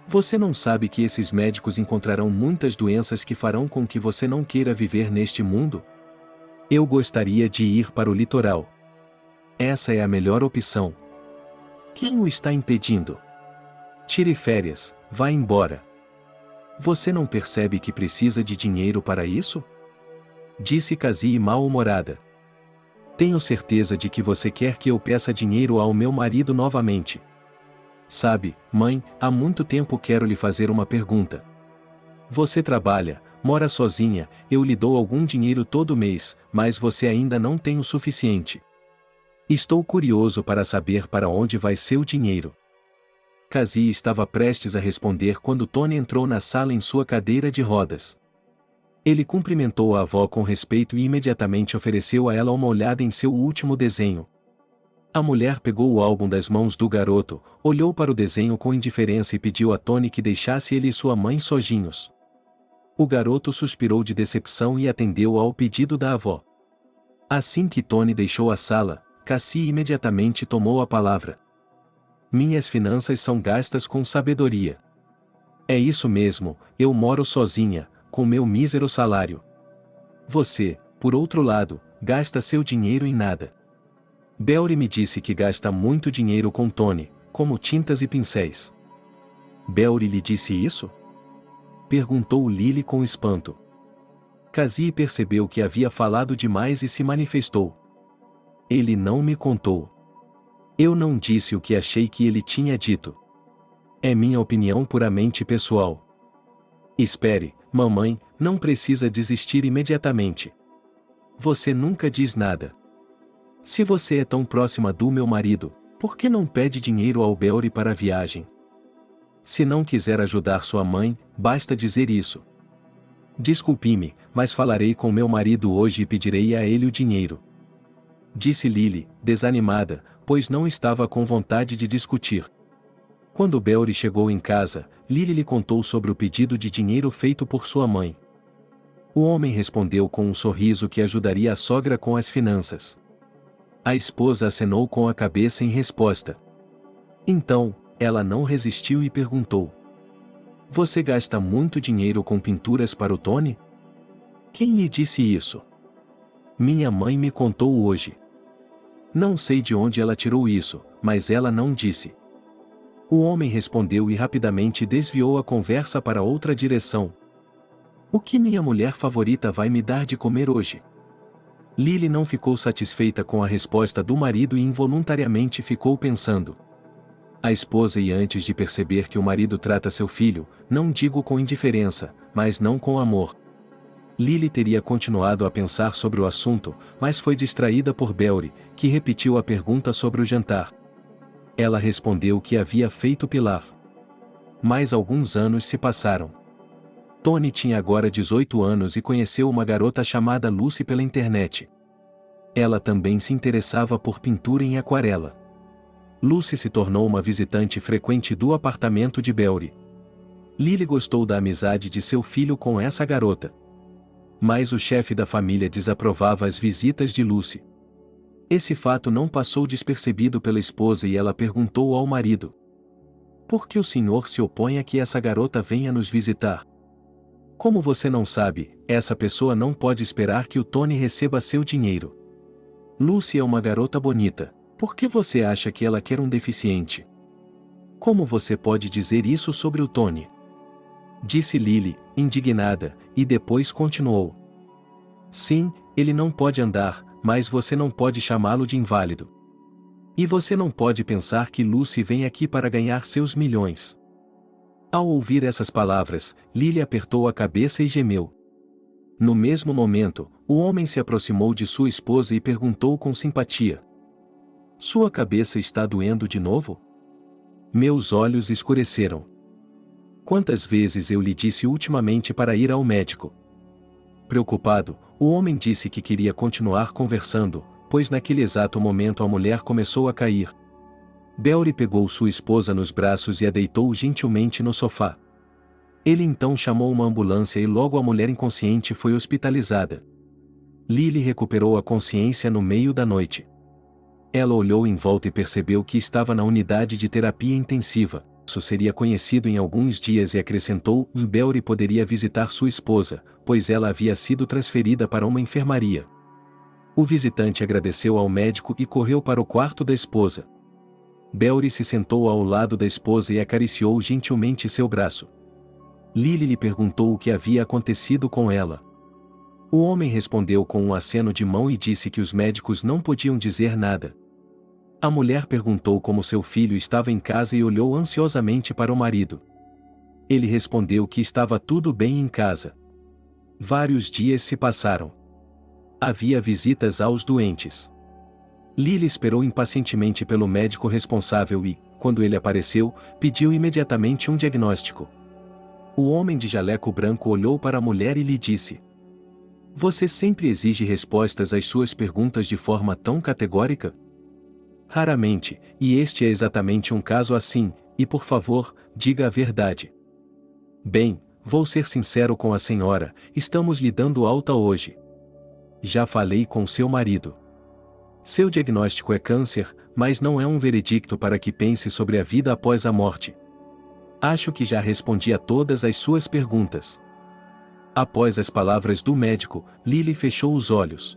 Você não sabe que esses médicos encontrarão muitas doenças que farão com que você não queira viver neste mundo? Eu gostaria de ir para o litoral. Essa é a melhor opção. Quem o está impedindo? Tire férias, vá embora. Você não percebe que precisa de dinheiro para isso?" disse Cassie mal-humorada. "Tenho certeza de que você quer que eu peça dinheiro ao meu marido novamente. Sabe, mãe, há muito tempo quero lhe fazer uma pergunta. Você trabalha, mora sozinha, eu lhe dou algum dinheiro todo mês, mas você ainda não tem o suficiente. Estou curioso para saber para onde vai seu dinheiro." Cassie estava prestes a responder quando Tony entrou na sala em sua cadeira de rodas. Ele cumprimentou a avó com respeito e imediatamente ofereceu a ela uma olhada em seu último desenho. A mulher pegou o álbum das mãos do garoto, olhou para o desenho com indiferença e pediu a Tony que deixasse ele e sua mãe sozinhos. O garoto suspirou de decepção e atendeu ao pedido da avó. Assim que Tony deixou a sala, Cassie imediatamente tomou a palavra. Minhas finanças são gastas com sabedoria. É isso mesmo, eu moro sozinha, com meu mísero salário. Você, por outro lado, gasta seu dinheiro em nada. Belry me disse que gasta muito dinheiro com Tony, como tintas e pincéis. Belry lhe disse isso? Perguntou Lily com espanto. Cassie percebeu que havia falado demais e se manifestou. Ele não me contou. Eu não disse o que achei que ele tinha dito. É minha opinião puramente pessoal. Espere, mamãe, não precisa desistir imediatamente. Você nunca diz nada. Se você é tão próxima do meu marido, por que não pede dinheiro ao Belry para a viagem? Se não quiser ajudar sua mãe, basta dizer isso. Desculpe-me, mas falarei com meu marido hoje e pedirei a ele o dinheiro. Disse Lily, desanimada, pois não estava com vontade de discutir. Quando Belry chegou em casa, Lily lhe contou sobre o pedido de dinheiro feito por sua mãe. O homem respondeu com um sorriso que ajudaria a sogra com as finanças. A esposa acenou com a cabeça em resposta. Então, ela não resistiu e perguntou: Você gasta muito dinheiro com pinturas para o Tony? Quem lhe disse isso? Minha mãe me contou hoje. Não sei de onde ela tirou isso, mas ela não disse. O homem respondeu e rapidamente desviou a conversa para outra direção. O que minha mulher favorita vai me dar de comer hoje? Lily não ficou satisfeita com a resposta do marido e involuntariamente ficou pensando. A esposa e antes de perceber que o marido trata seu filho, não digo com indiferença, mas não com amor. Lily teria continuado a pensar sobre o assunto, mas foi distraída por Belry, que repetiu a pergunta sobre o jantar. Ela respondeu que havia feito pilaf. Mais alguns anos se passaram. Tony tinha agora 18 anos e conheceu uma garota chamada Lucy pela internet. Ela também se interessava por pintura em aquarela. Lucy se tornou uma visitante frequente do apartamento de Belry. Lily gostou da amizade de seu filho com essa garota. Mas o chefe da família desaprovava as visitas de Lucy. Esse fato não passou despercebido pela esposa e ela perguntou ao marido: Por que o senhor se opõe a que essa garota venha nos visitar? Como você não sabe, essa pessoa não pode esperar que o Tony receba seu dinheiro. Lucy é uma garota bonita. Por que você acha que ela quer um deficiente? Como você pode dizer isso sobre o Tony? Disse Lily, indignada, e depois continuou. Sim, ele não pode andar, mas você não pode chamá-lo de inválido. E você não pode pensar que Lucy vem aqui para ganhar seus milhões. Ao ouvir essas palavras, Lily apertou a cabeça e gemeu. No mesmo momento, o homem se aproximou de sua esposa e perguntou com simpatia: Sua cabeça está doendo de novo? Meus olhos escureceram. Quantas vezes eu lhe disse ultimamente para ir ao médico? Preocupado, o homem disse que queria continuar conversando, pois naquele exato momento a mulher começou a cair. Belry pegou sua esposa nos braços e a deitou gentilmente no sofá. Ele então chamou uma ambulância e logo a mulher inconsciente foi hospitalizada. Lily recuperou a consciência no meio da noite. Ela olhou em volta e percebeu que estava na unidade de terapia intensiva. Isso seria conhecido em alguns dias e acrescentou: Belry poderia visitar sua esposa, pois ela havia sido transferida para uma enfermaria. O visitante agradeceu ao médico e correu para o quarto da esposa. Belry se sentou ao lado da esposa e acariciou gentilmente seu braço. Lily lhe perguntou o que havia acontecido com ela. O homem respondeu com um aceno de mão e disse que os médicos não podiam dizer nada. A mulher perguntou como seu filho estava em casa e olhou ansiosamente para o marido. Ele respondeu que estava tudo bem em casa. Vários dias se passaram. Havia visitas aos doentes. Lily esperou impacientemente pelo médico responsável e, quando ele apareceu, pediu imediatamente um diagnóstico. O homem de jaleco branco olhou para a mulher e lhe disse: Você sempre exige respostas às suas perguntas de forma tão categórica? Raramente, e este é exatamente um caso assim, e por favor, diga a verdade. Bem, vou ser sincero com a senhora, estamos lhe dando alta hoje. Já falei com seu marido. Seu diagnóstico é câncer, mas não é um veredicto para que pense sobre a vida após a morte. Acho que já respondi a todas as suas perguntas. Após as palavras do médico, Lily fechou os olhos.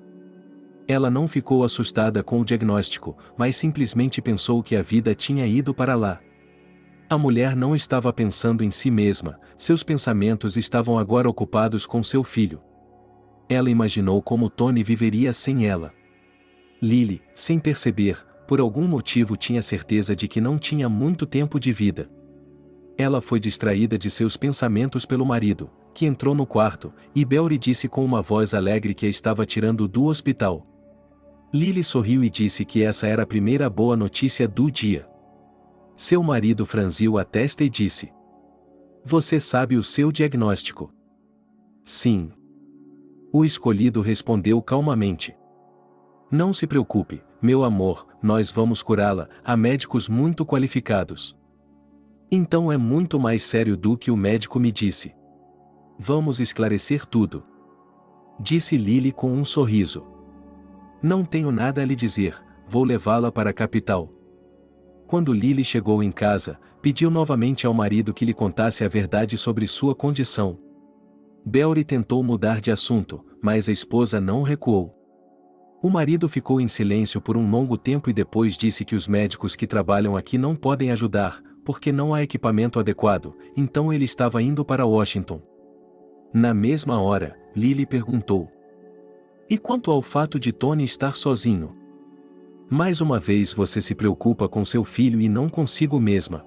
Ela não ficou assustada com o diagnóstico, mas simplesmente pensou que a vida tinha ido para lá. A mulher não estava pensando em si mesma, seus pensamentos estavam agora ocupados com seu filho. Ela imaginou como Tony viveria sem ela. Lily, sem perceber, por algum motivo tinha certeza de que não tinha muito tempo de vida. Ela foi distraída de seus pensamentos pelo marido, que entrou no quarto, e Belry disse com uma voz alegre que a estava tirando do hospital. Lily sorriu e disse que essa era a primeira boa notícia do dia. Seu marido franziu a testa e disse: "Você sabe o seu diagnóstico?" "Sim." O escolhido respondeu calmamente. "Não se preocupe, meu amor, nós vamos curá-la, há médicos muito qualificados." "Então é muito mais sério do que o médico me disse." "Vamos esclarecer tudo." Disse Lily com um sorriso. "Não tenho nada a lhe dizer, vou levá-la para a capital." Quando Lily chegou em casa, pediu novamente ao marido que lhe contasse a verdade sobre sua condição. Belry tentou mudar de assunto, mas a esposa não recuou. O marido ficou em silêncio por um longo tempo e depois disse que os médicos que trabalham aqui não podem ajudar, porque não há equipamento adequado, então ele estava indo para Washington. Na mesma hora, Lily perguntou: "E quanto ao fato de Tony estar sozinho? Mais uma vez você se preocupa com seu filho e não consigo mesma.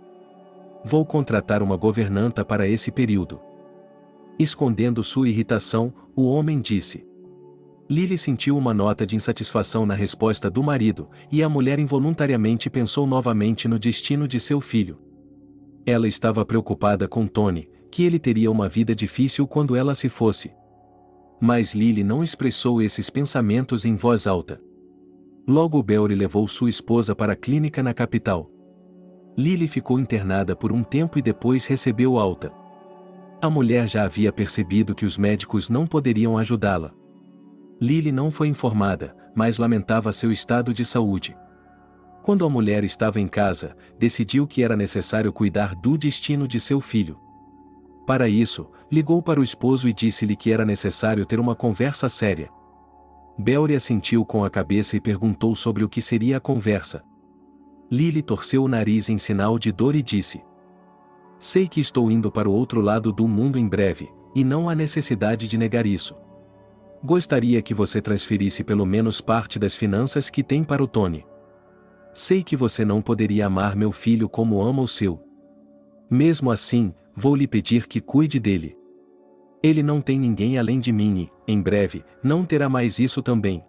Vou contratar uma governanta para esse período." Escondendo sua irritação, o homem disse. Lily sentiu uma nota de insatisfação na resposta do marido, e a mulher involuntariamente pensou novamente no destino de seu filho. Ela estava preocupada com Tony, que ele teria uma vida difícil quando ela se fosse. Mas Lily não expressou esses pensamentos em voz alta. Logo Belry levou sua esposa para a clínica na capital. Lily ficou internada por um tempo e depois recebeu alta. A mulher já havia percebido que os médicos não poderiam ajudá-la. Lily não foi informada, mas lamentava seu estado de saúde. Quando a mulher estava em casa, decidiu que era necessário cuidar do destino de seu filho. Para isso, ligou para o esposo e disse-lhe que era necessário ter uma conversa séria. Belry assentiu com a cabeça e perguntou sobre o que seria a conversa. Lily torceu o nariz em sinal de dor e disse: "Sei que estou indo para o outro lado do mundo em breve, e não há necessidade de negar isso. Gostaria que você transferisse pelo menos parte das finanças que tem para o Tony. Sei que você não poderia amar meu filho como ama o seu. Mesmo assim, vou lhe pedir que cuide dele. Ele não tem ninguém além de mim e, em breve, não terá mais isso também.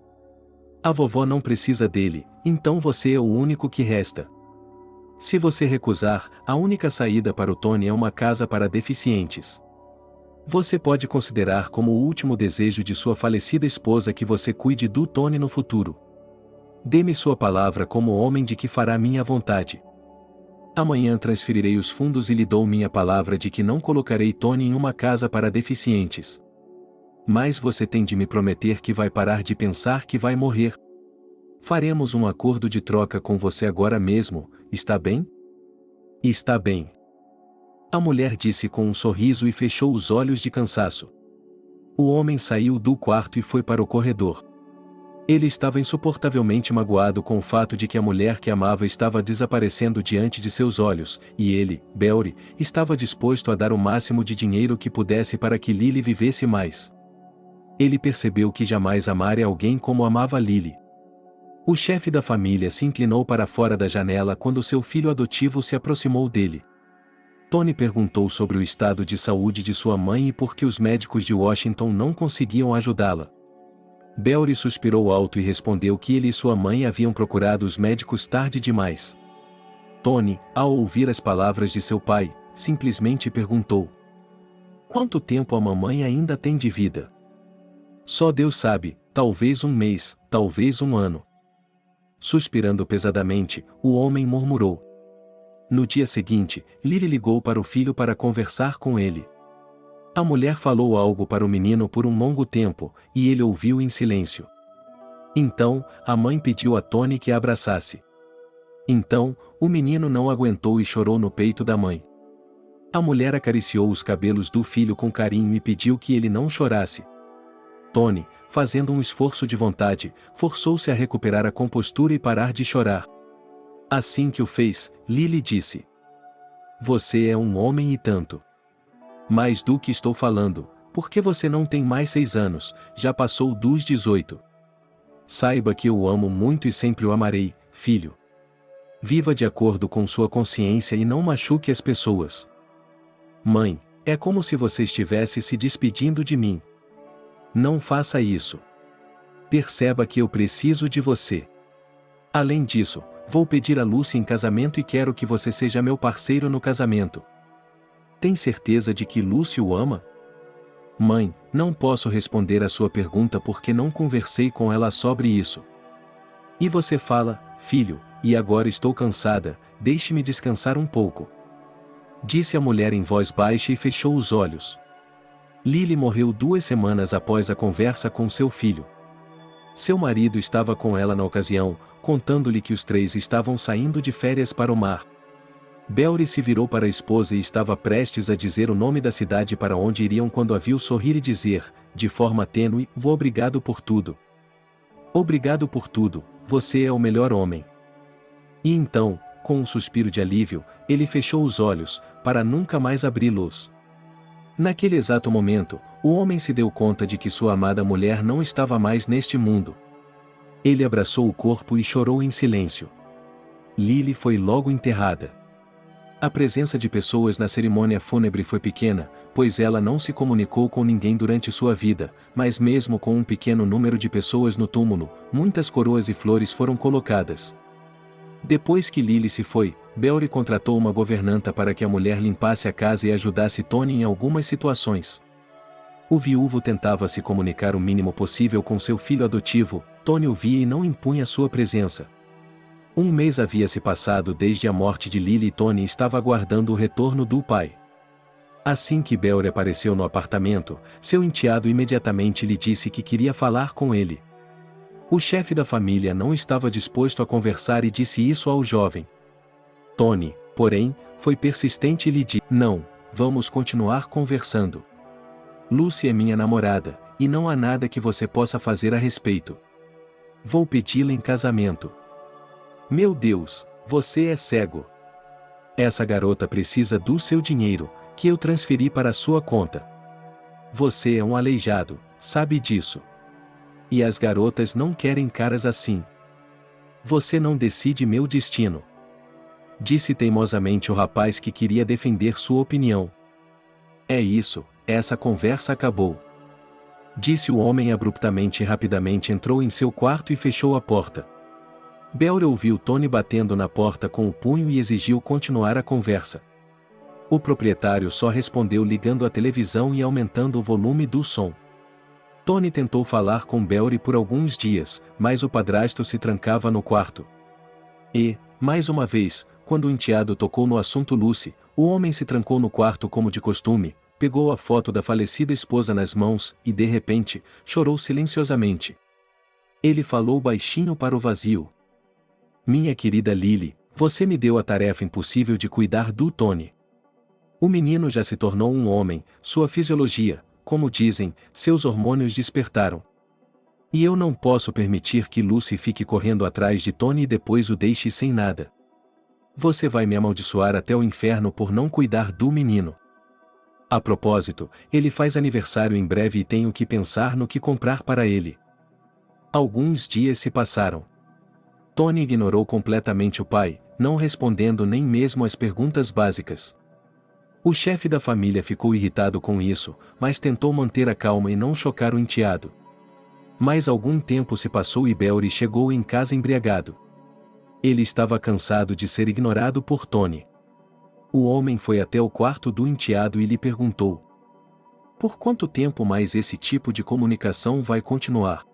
A vovó não precisa dele, então você é o único que resta. Se você recusar, a única saída para o Tony é uma casa para deficientes. Você pode considerar como o último desejo de sua falecida esposa que você cuide do Tony no futuro. Dê-me sua palavra como homem de que fará minha vontade. Amanhã transferirei os fundos e lhe dou minha palavra de que não colocarei Tony em uma casa para deficientes. Mas você tem de me prometer que vai parar de pensar que vai morrer. Faremos um acordo de troca com você agora mesmo, está bem?" "Está bem." A mulher disse com um sorriso e fechou os olhos de cansaço. O homem saiu do quarto e foi para o corredor. Ele estava insuportavelmente magoado com o fato de que a mulher que amava estava desaparecendo diante de seus olhos, e ele, Belry, estava disposto a dar o máximo de dinheiro que pudesse para que Lily vivesse mais. Ele percebeu que jamais amaria alguém como amava Lily. O chefe da família se inclinou para fora da janela quando seu filho adotivo se aproximou dele. Tony perguntou sobre o estado de saúde de sua mãe e por que os médicos de Washington não conseguiam ajudá-la. Belry suspirou alto e respondeu que ele e sua mãe haviam procurado os médicos tarde demais. Tony, ao ouvir as palavras de seu pai, simplesmente perguntou: "Quanto tempo a mamãe ainda tem de vida?" "Só Deus sabe, talvez um mês, talvez um ano." Suspirando pesadamente, o homem murmurou. No dia seguinte, Lily ligou para o filho para conversar com ele. A mulher falou algo para o menino por um longo tempo, e ele ouviu em silêncio. Então, a mãe pediu a Tony que a abraçasse. Então, o menino não aguentou e chorou no peito da mãe. A mulher acariciou os cabelos do filho com carinho e pediu que ele não chorasse. Tony, fazendo um esforço de vontade, forçou-se a recuperar a compostura e parar de chorar. Assim que o fez, Lily disse: "Você é um homem e tanto. Mas do que estou falando, porque você não tem mais 6 anos, já passou dos 18. Saiba que eu o amo muito e sempre o amarei, filho. Viva de acordo com sua consciência e não machuque as pessoas. Mãe, é como se você estivesse se despedindo de mim. Não faça isso. Perceba que eu preciso de você. Além disso, vou pedir a Lucy em casamento e quero que você seja meu parceiro no casamento. Tem certeza de que Lucy o ama?" "Mãe, não posso responder a sua pergunta porque não conversei com ela sobre isso." "E você fala, filho, e agora estou cansada, deixe-me descansar um pouco." Disse a mulher em voz baixa e fechou os olhos. Lily morreu 2 semanas após a conversa com seu filho. Seu marido estava com ela na ocasião, contando-lhe que os 3 estavam saindo de férias para o mar. Beori se virou para a esposa e estava prestes a dizer o nome da cidade para onde iriam quando a viu sorrir e dizer, de forma tênue: "Vou obrigado por tudo. Obrigado por tudo, você é o melhor homem." E então, com um suspiro de alívio, ele fechou os olhos, para nunca mais abri-los. Naquele exato momento, o homem se deu conta de que sua amada mulher não estava mais neste mundo. Ele abraçou o corpo e chorou em silêncio. Lily foi logo enterrada. A presença de pessoas na cerimônia fúnebre foi pequena, pois ela não se comunicou com ninguém durante sua vida, mas mesmo com um pequeno número de pessoas no túmulo, muitas coroas e flores foram colocadas. Depois que Lily se foi, Beori contratou uma governanta para que a mulher limpasse a casa e ajudasse Tony em algumas situações. O viúvo tentava se comunicar o mínimo possível com seu filho adotivo. Tony o via e não impunha sua presença. 1 mês havia se passado desde a morte de Lily e Tony estava aguardando o retorno do pai. Assim que Beori apareceu no apartamento, seu enteado imediatamente lhe disse que queria falar com ele. O chefe da família não estava disposto a conversar e disse isso ao jovem. Tony, porém, foi persistente e lhe disse: "Não, vamos continuar conversando. Lucy é minha namorada, e não há nada que você possa fazer a respeito. Vou pedi-la em casamento." "Meu Deus, você é cego. Essa garota precisa do seu dinheiro, que eu transferi para a sua conta. Você é um aleijado, sabe disso. E as garotas não querem caras assim. Você não decide meu destino." Disse teimosamente o rapaz que queria defender sua opinião. "É isso, essa conversa acabou." Disse o homem abruptamente e rapidamente entrou em seu quarto e fechou a porta. Beori ouviu Tony batendo na porta com o punho e exigiu continuar a conversa. O proprietário só respondeu ligando a televisão e aumentando o volume do som. Tony tentou falar com Beori por alguns dias, mas o padrasto se trancava no quarto. E, mais uma vez, quando o enteado tocou no assunto Lucy, o homem se trancou no quarto como de costume, pegou a foto da falecida esposa nas mãos e, de repente, chorou silenciosamente. Ele falou baixinho para o vazio. "Minha querida Lily, você me deu a tarefa impossível de cuidar do Tony. O menino já se tornou um homem, sua fisiologia, como dizem, seus hormônios despertaram. E eu não posso permitir que Lucy fique correndo atrás de Tony e depois o deixe sem nada. Você vai me amaldiçoar até o inferno por não cuidar do menino. A propósito, ele faz aniversário em breve e tenho que pensar no que comprar para ele." Alguns dias se passaram. Tony ignorou completamente o pai, não respondendo nem mesmo às perguntas básicas. O chefe da família ficou irritado com isso, mas tentou manter a calma e não chocar o enteado. Mas algum tempo se passou e Beori chegou em casa embriagado. Ele estava cansado de ser ignorado por Tony. O homem foi até o quarto do enteado e lhe perguntou: "Por quanto tempo mais esse tipo de comunicação vai continuar?"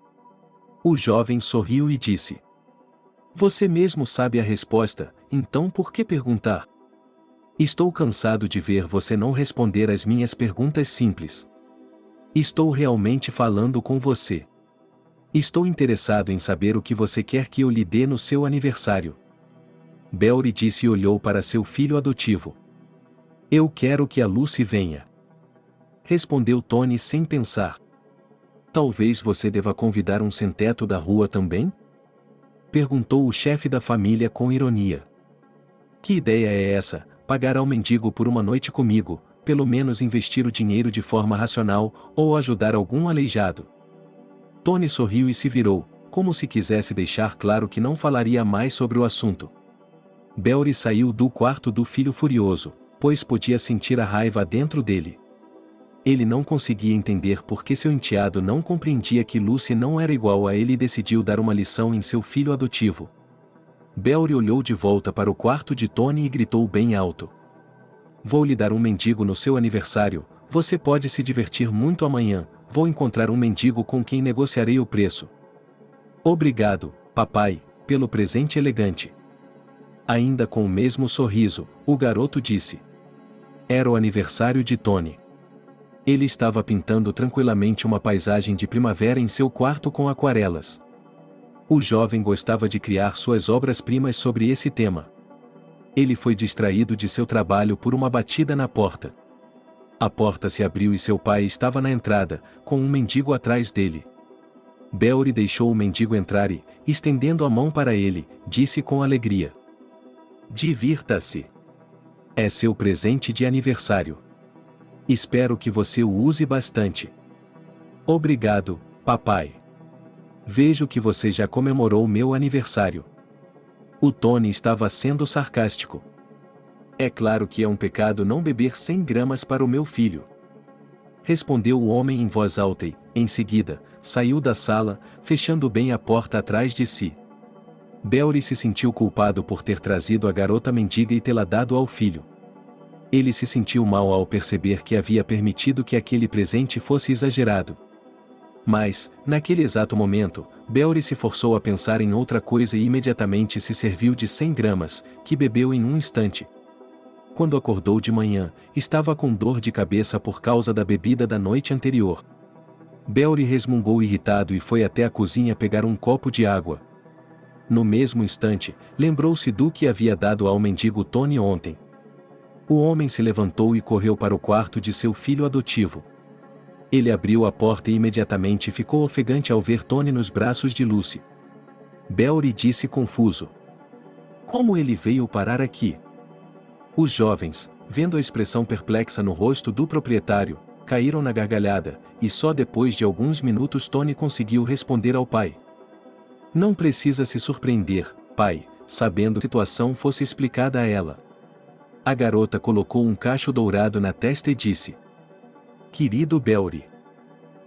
O jovem sorriu e disse: "Você mesmo sabe a resposta, então por que perguntar? Estou cansado de ver você não responder às minhas perguntas simples. Estou realmente falando com você. Estou interessado em saber o que você quer que eu lhe dê no seu aniversário. Belry disse e olhou para seu filho adotivo. Eu quero que a Lucy venha. Respondeu Tony sem pensar. Talvez você deva convidar um sem-teto da rua também? Perguntou o chefe da família com ironia. Que ideia é essa? Pagar ao mendigo por uma noite comigo, pelo menos investir o dinheiro de forma racional, ou ajudar algum aleijado. Tony sorriu e se virou, como se quisesse deixar claro que não falaria mais sobre o assunto. Belry saiu do quarto do filho furioso, pois podia sentir a raiva dentro dele. Ele não conseguia entender por que seu enteado não compreendia que Lucy não era igual a ele e decidiu dar uma lição em seu filho adotivo. Belry olhou de volta para o quarto de Tony e gritou bem alto. Vou lhe dar um mendigo no seu aniversário, você pode se divertir muito amanhã, vou encontrar um mendigo com quem negociarei o preço. Obrigado, papai, pelo presente elegante. Ainda com o mesmo sorriso, o garoto disse. Era o aniversário de Tony. Ele estava pintando tranquilamente uma paisagem de primavera em seu quarto com aquarelas. O jovem gostava de criar suas obras-primas sobre esse tema. Ele foi distraído de seu trabalho por uma batida na porta. A porta se abriu e seu pai estava na entrada, com um mendigo atrás dele. Belry deixou o mendigo entrar e, estendendo a mão para ele, disse com alegria. Divirta-se. É seu presente de aniversário. Espero que você o use bastante. Obrigado, papai. Vejo que você já comemorou meu aniversário. O Tony estava sendo sarcástico. É claro que é um pecado não beber 100 gramas para o meu filho. Respondeu o homem em voz alta e, em seguida, saiu da sala, fechando bem a porta atrás de si. Belry se sentiu culpado por ter trazido a garota mendiga e tê-la dado ao filho. Ele se sentiu mal ao perceber que havia permitido que aquele presente fosse exagerado. Mas, naquele exato momento, Belry se forçou a pensar em outra coisa e imediatamente se serviu de 100 gramas, que bebeu em um instante. Quando acordou de manhã, estava com dor de cabeça por causa da bebida da noite anterior. Belry resmungou irritado e foi até a cozinha pegar um copo de água. No mesmo instante, lembrou-se do que havia dado ao mendigo Tony ontem. O homem se levantou e correu para o quarto de seu filho adotivo. Ele abriu a porta e imediatamente ficou ofegante ao ver Tony nos braços de Lucy. Belry disse confuso. Como ele veio parar aqui? Os jovens, vendo a expressão perplexa no rosto do proprietário, caíram na gargalhada, e só depois de alguns minutos Tony conseguiu responder ao pai. Não precisa se surpreender, pai, sabendo que a situação fosse explicada a ela. A garota colocou um cacho dourado na testa e disse. Querido Belry.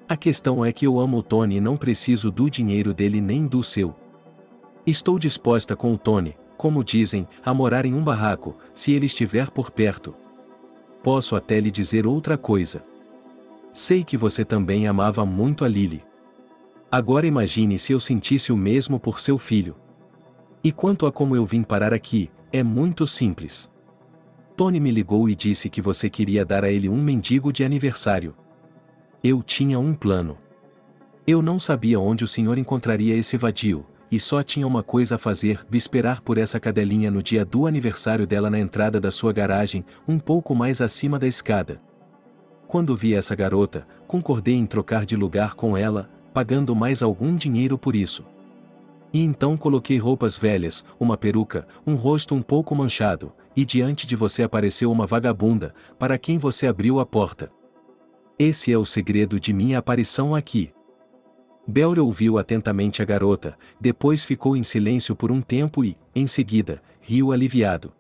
A questão é que eu amo o Tony e não preciso do dinheiro dele nem do seu. Estou disposta com o Tony, como dizem, a morar em um barraco, se ele estiver por perto. Posso até lhe dizer outra coisa. Sei que você também amava muito a Lily. Agora imagine se eu sentisse o mesmo por seu filho. E quanto a como eu vim parar aqui, é muito simples. Tony me ligou e disse que você queria dar a ele um mendigo de aniversário. Eu tinha um plano. Eu não sabia onde o senhor encontraria esse vadio, e só tinha uma coisa a fazer: esperar por essa cadelinha no dia do aniversário dela na entrada da sua garagem, um pouco mais acima da escada. Quando vi essa garota, concordei em trocar de lugar com ela, pagando mais algum dinheiro por isso. E então coloquei roupas velhas, uma peruca, um rosto um pouco manchado, e diante de você apareceu uma vagabunda, para quem você abriu a porta. Esse é o segredo de minha aparição aqui. Belry ouviu atentamente a garota, depois ficou em silêncio por um tempo e, em seguida, riu aliviado.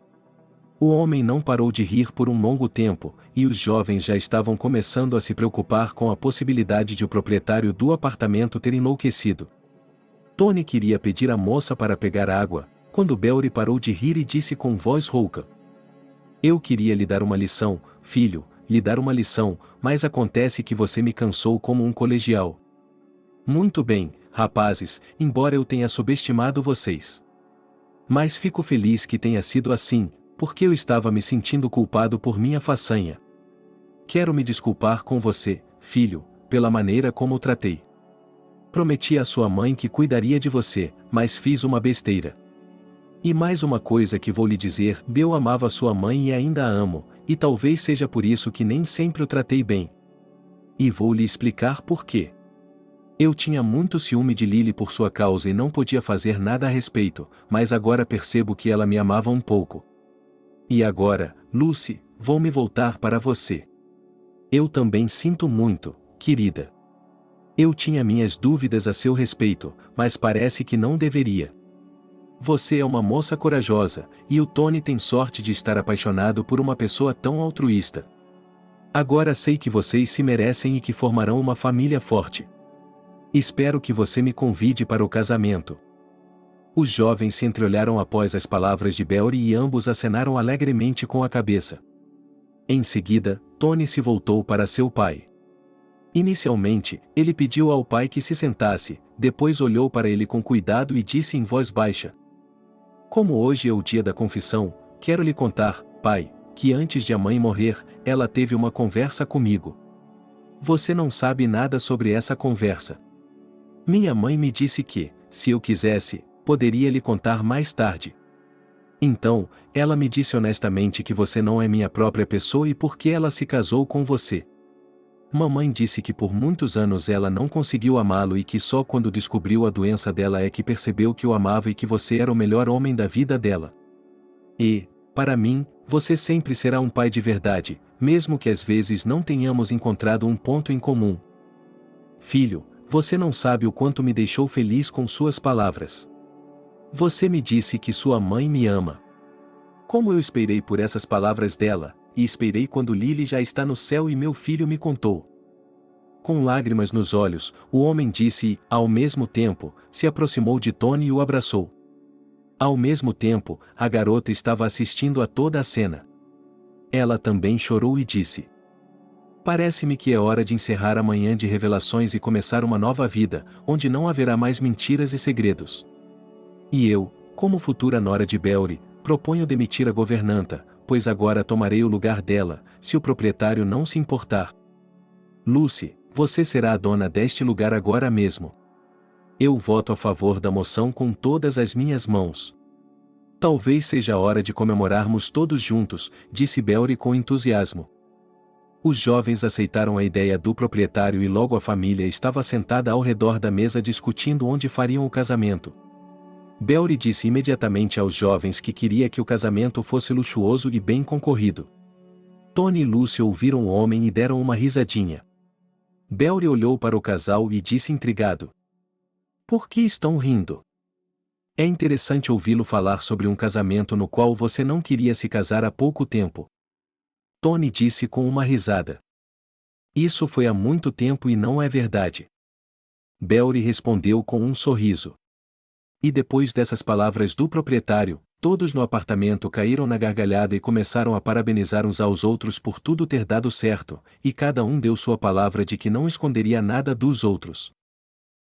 O homem não parou de rir por um longo tempo, e os jovens já estavam começando a se preocupar com a possibilidade de o proprietário do apartamento ter enlouquecido. Tony queria pedir à moça para pegar água, quando Belry parou de rir e disse com voz rouca. Eu queria lhe dar uma lição, filho, lhe dar uma lição, mas acontece que você me cansou como um colegial. Muito bem, rapazes, embora eu tenha subestimado vocês. Mas fico feliz que tenha sido assim, porque eu estava me sentindo culpado por minha façanha. Quero me desculpar com você, filho, pela maneira como o tratei. Prometi à sua mãe que cuidaria de você, mas fiz uma besteira. E mais uma coisa que vou lhe dizer: eu amava sua mãe e ainda a amo, e talvez seja por isso que nem sempre o tratei bem. E vou lhe explicar por quê. Eu tinha muito ciúme de Lily por sua causa e não podia fazer nada a respeito, mas agora percebo que ela me amava um pouco. E agora, Lucy, vou me voltar para você. Eu também sinto muito, querida. Eu tinha minhas dúvidas a seu respeito, mas parece que não deveria. Você é uma moça corajosa, e o Tony tem sorte de estar apaixonado por uma pessoa tão altruísta. Agora sei que vocês se merecem e que formarão uma família forte. Espero que você me convide para o casamento. Os jovens se entreolharam após as palavras de Beori e ambos acenaram alegremente com a cabeça. Em seguida, Tony se voltou para seu pai. Inicialmente, ele pediu ao pai que se sentasse, depois olhou para ele com cuidado e disse em voz baixa: Como hoje é o dia da confissão, quero lhe contar, pai, que antes de a mãe morrer, ela teve uma conversa comigo. Você não sabe nada sobre essa conversa. Minha mãe me disse que, se eu quisesse, poderia lhe contar mais tarde. Então, ela me disse honestamente que você não é minha própria pessoa e por que ela se casou com você. Mamãe disse que por muitos anos ela não conseguiu amá-lo e que só quando descobriu a doença dela é que percebeu que o amava e que você era o melhor homem da vida dela. E, para mim, você sempre será um pai de verdade, mesmo que às vezes não tenhamos encontrado um ponto em comum. Filho, você não sabe o quanto me deixou feliz com suas palavras. Você me disse que sua mãe me ama. Como eu esperei por essas palavras dela, e esperei quando Lily já está no céu e meu filho me contou. Com lágrimas nos olhos, o homem disse e, ao mesmo tempo, se aproximou de Tony e o abraçou. Ao mesmo tempo, a garota estava assistindo a toda a cena. Ela também chorou e disse: Parece-me que é hora de encerrar a manhã de revelações e começar uma nova vida, onde não haverá mais mentiras e segredos. E eu, como futura nora de Beori, proponho demitir a governanta, pois agora tomarei o lugar dela, se o proprietário não se importar. Lucy, você será a dona deste lugar agora mesmo. Eu voto a favor da moção com todas as minhas mãos. Talvez seja a hora de comemorarmos todos juntos, disse Beori com entusiasmo. Os jovens aceitaram a ideia do proprietário e logo a família estava sentada ao redor da mesa discutindo onde fariam o casamento. Beori disse imediatamente aos jovens que queria que o casamento fosse luxuoso e bem concorrido. Tony e Lucy ouviram o homem e deram uma risadinha. Beori olhou para o casal e disse intrigado: Por que estão rindo? É interessante ouvi-lo falar sobre um casamento no qual você não queria se casar há pouco tempo. Tony disse com uma risada. Isso foi há muito tempo e não é verdade. Beori respondeu com um sorriso. E depois dessas palavras do proprietário, todos no apartamento caíram na gargalhada e começaram a parabenizar uns aos outros por tudo ter dado certo, e cada um deu sua palavra de que não esconderia nada dos outros.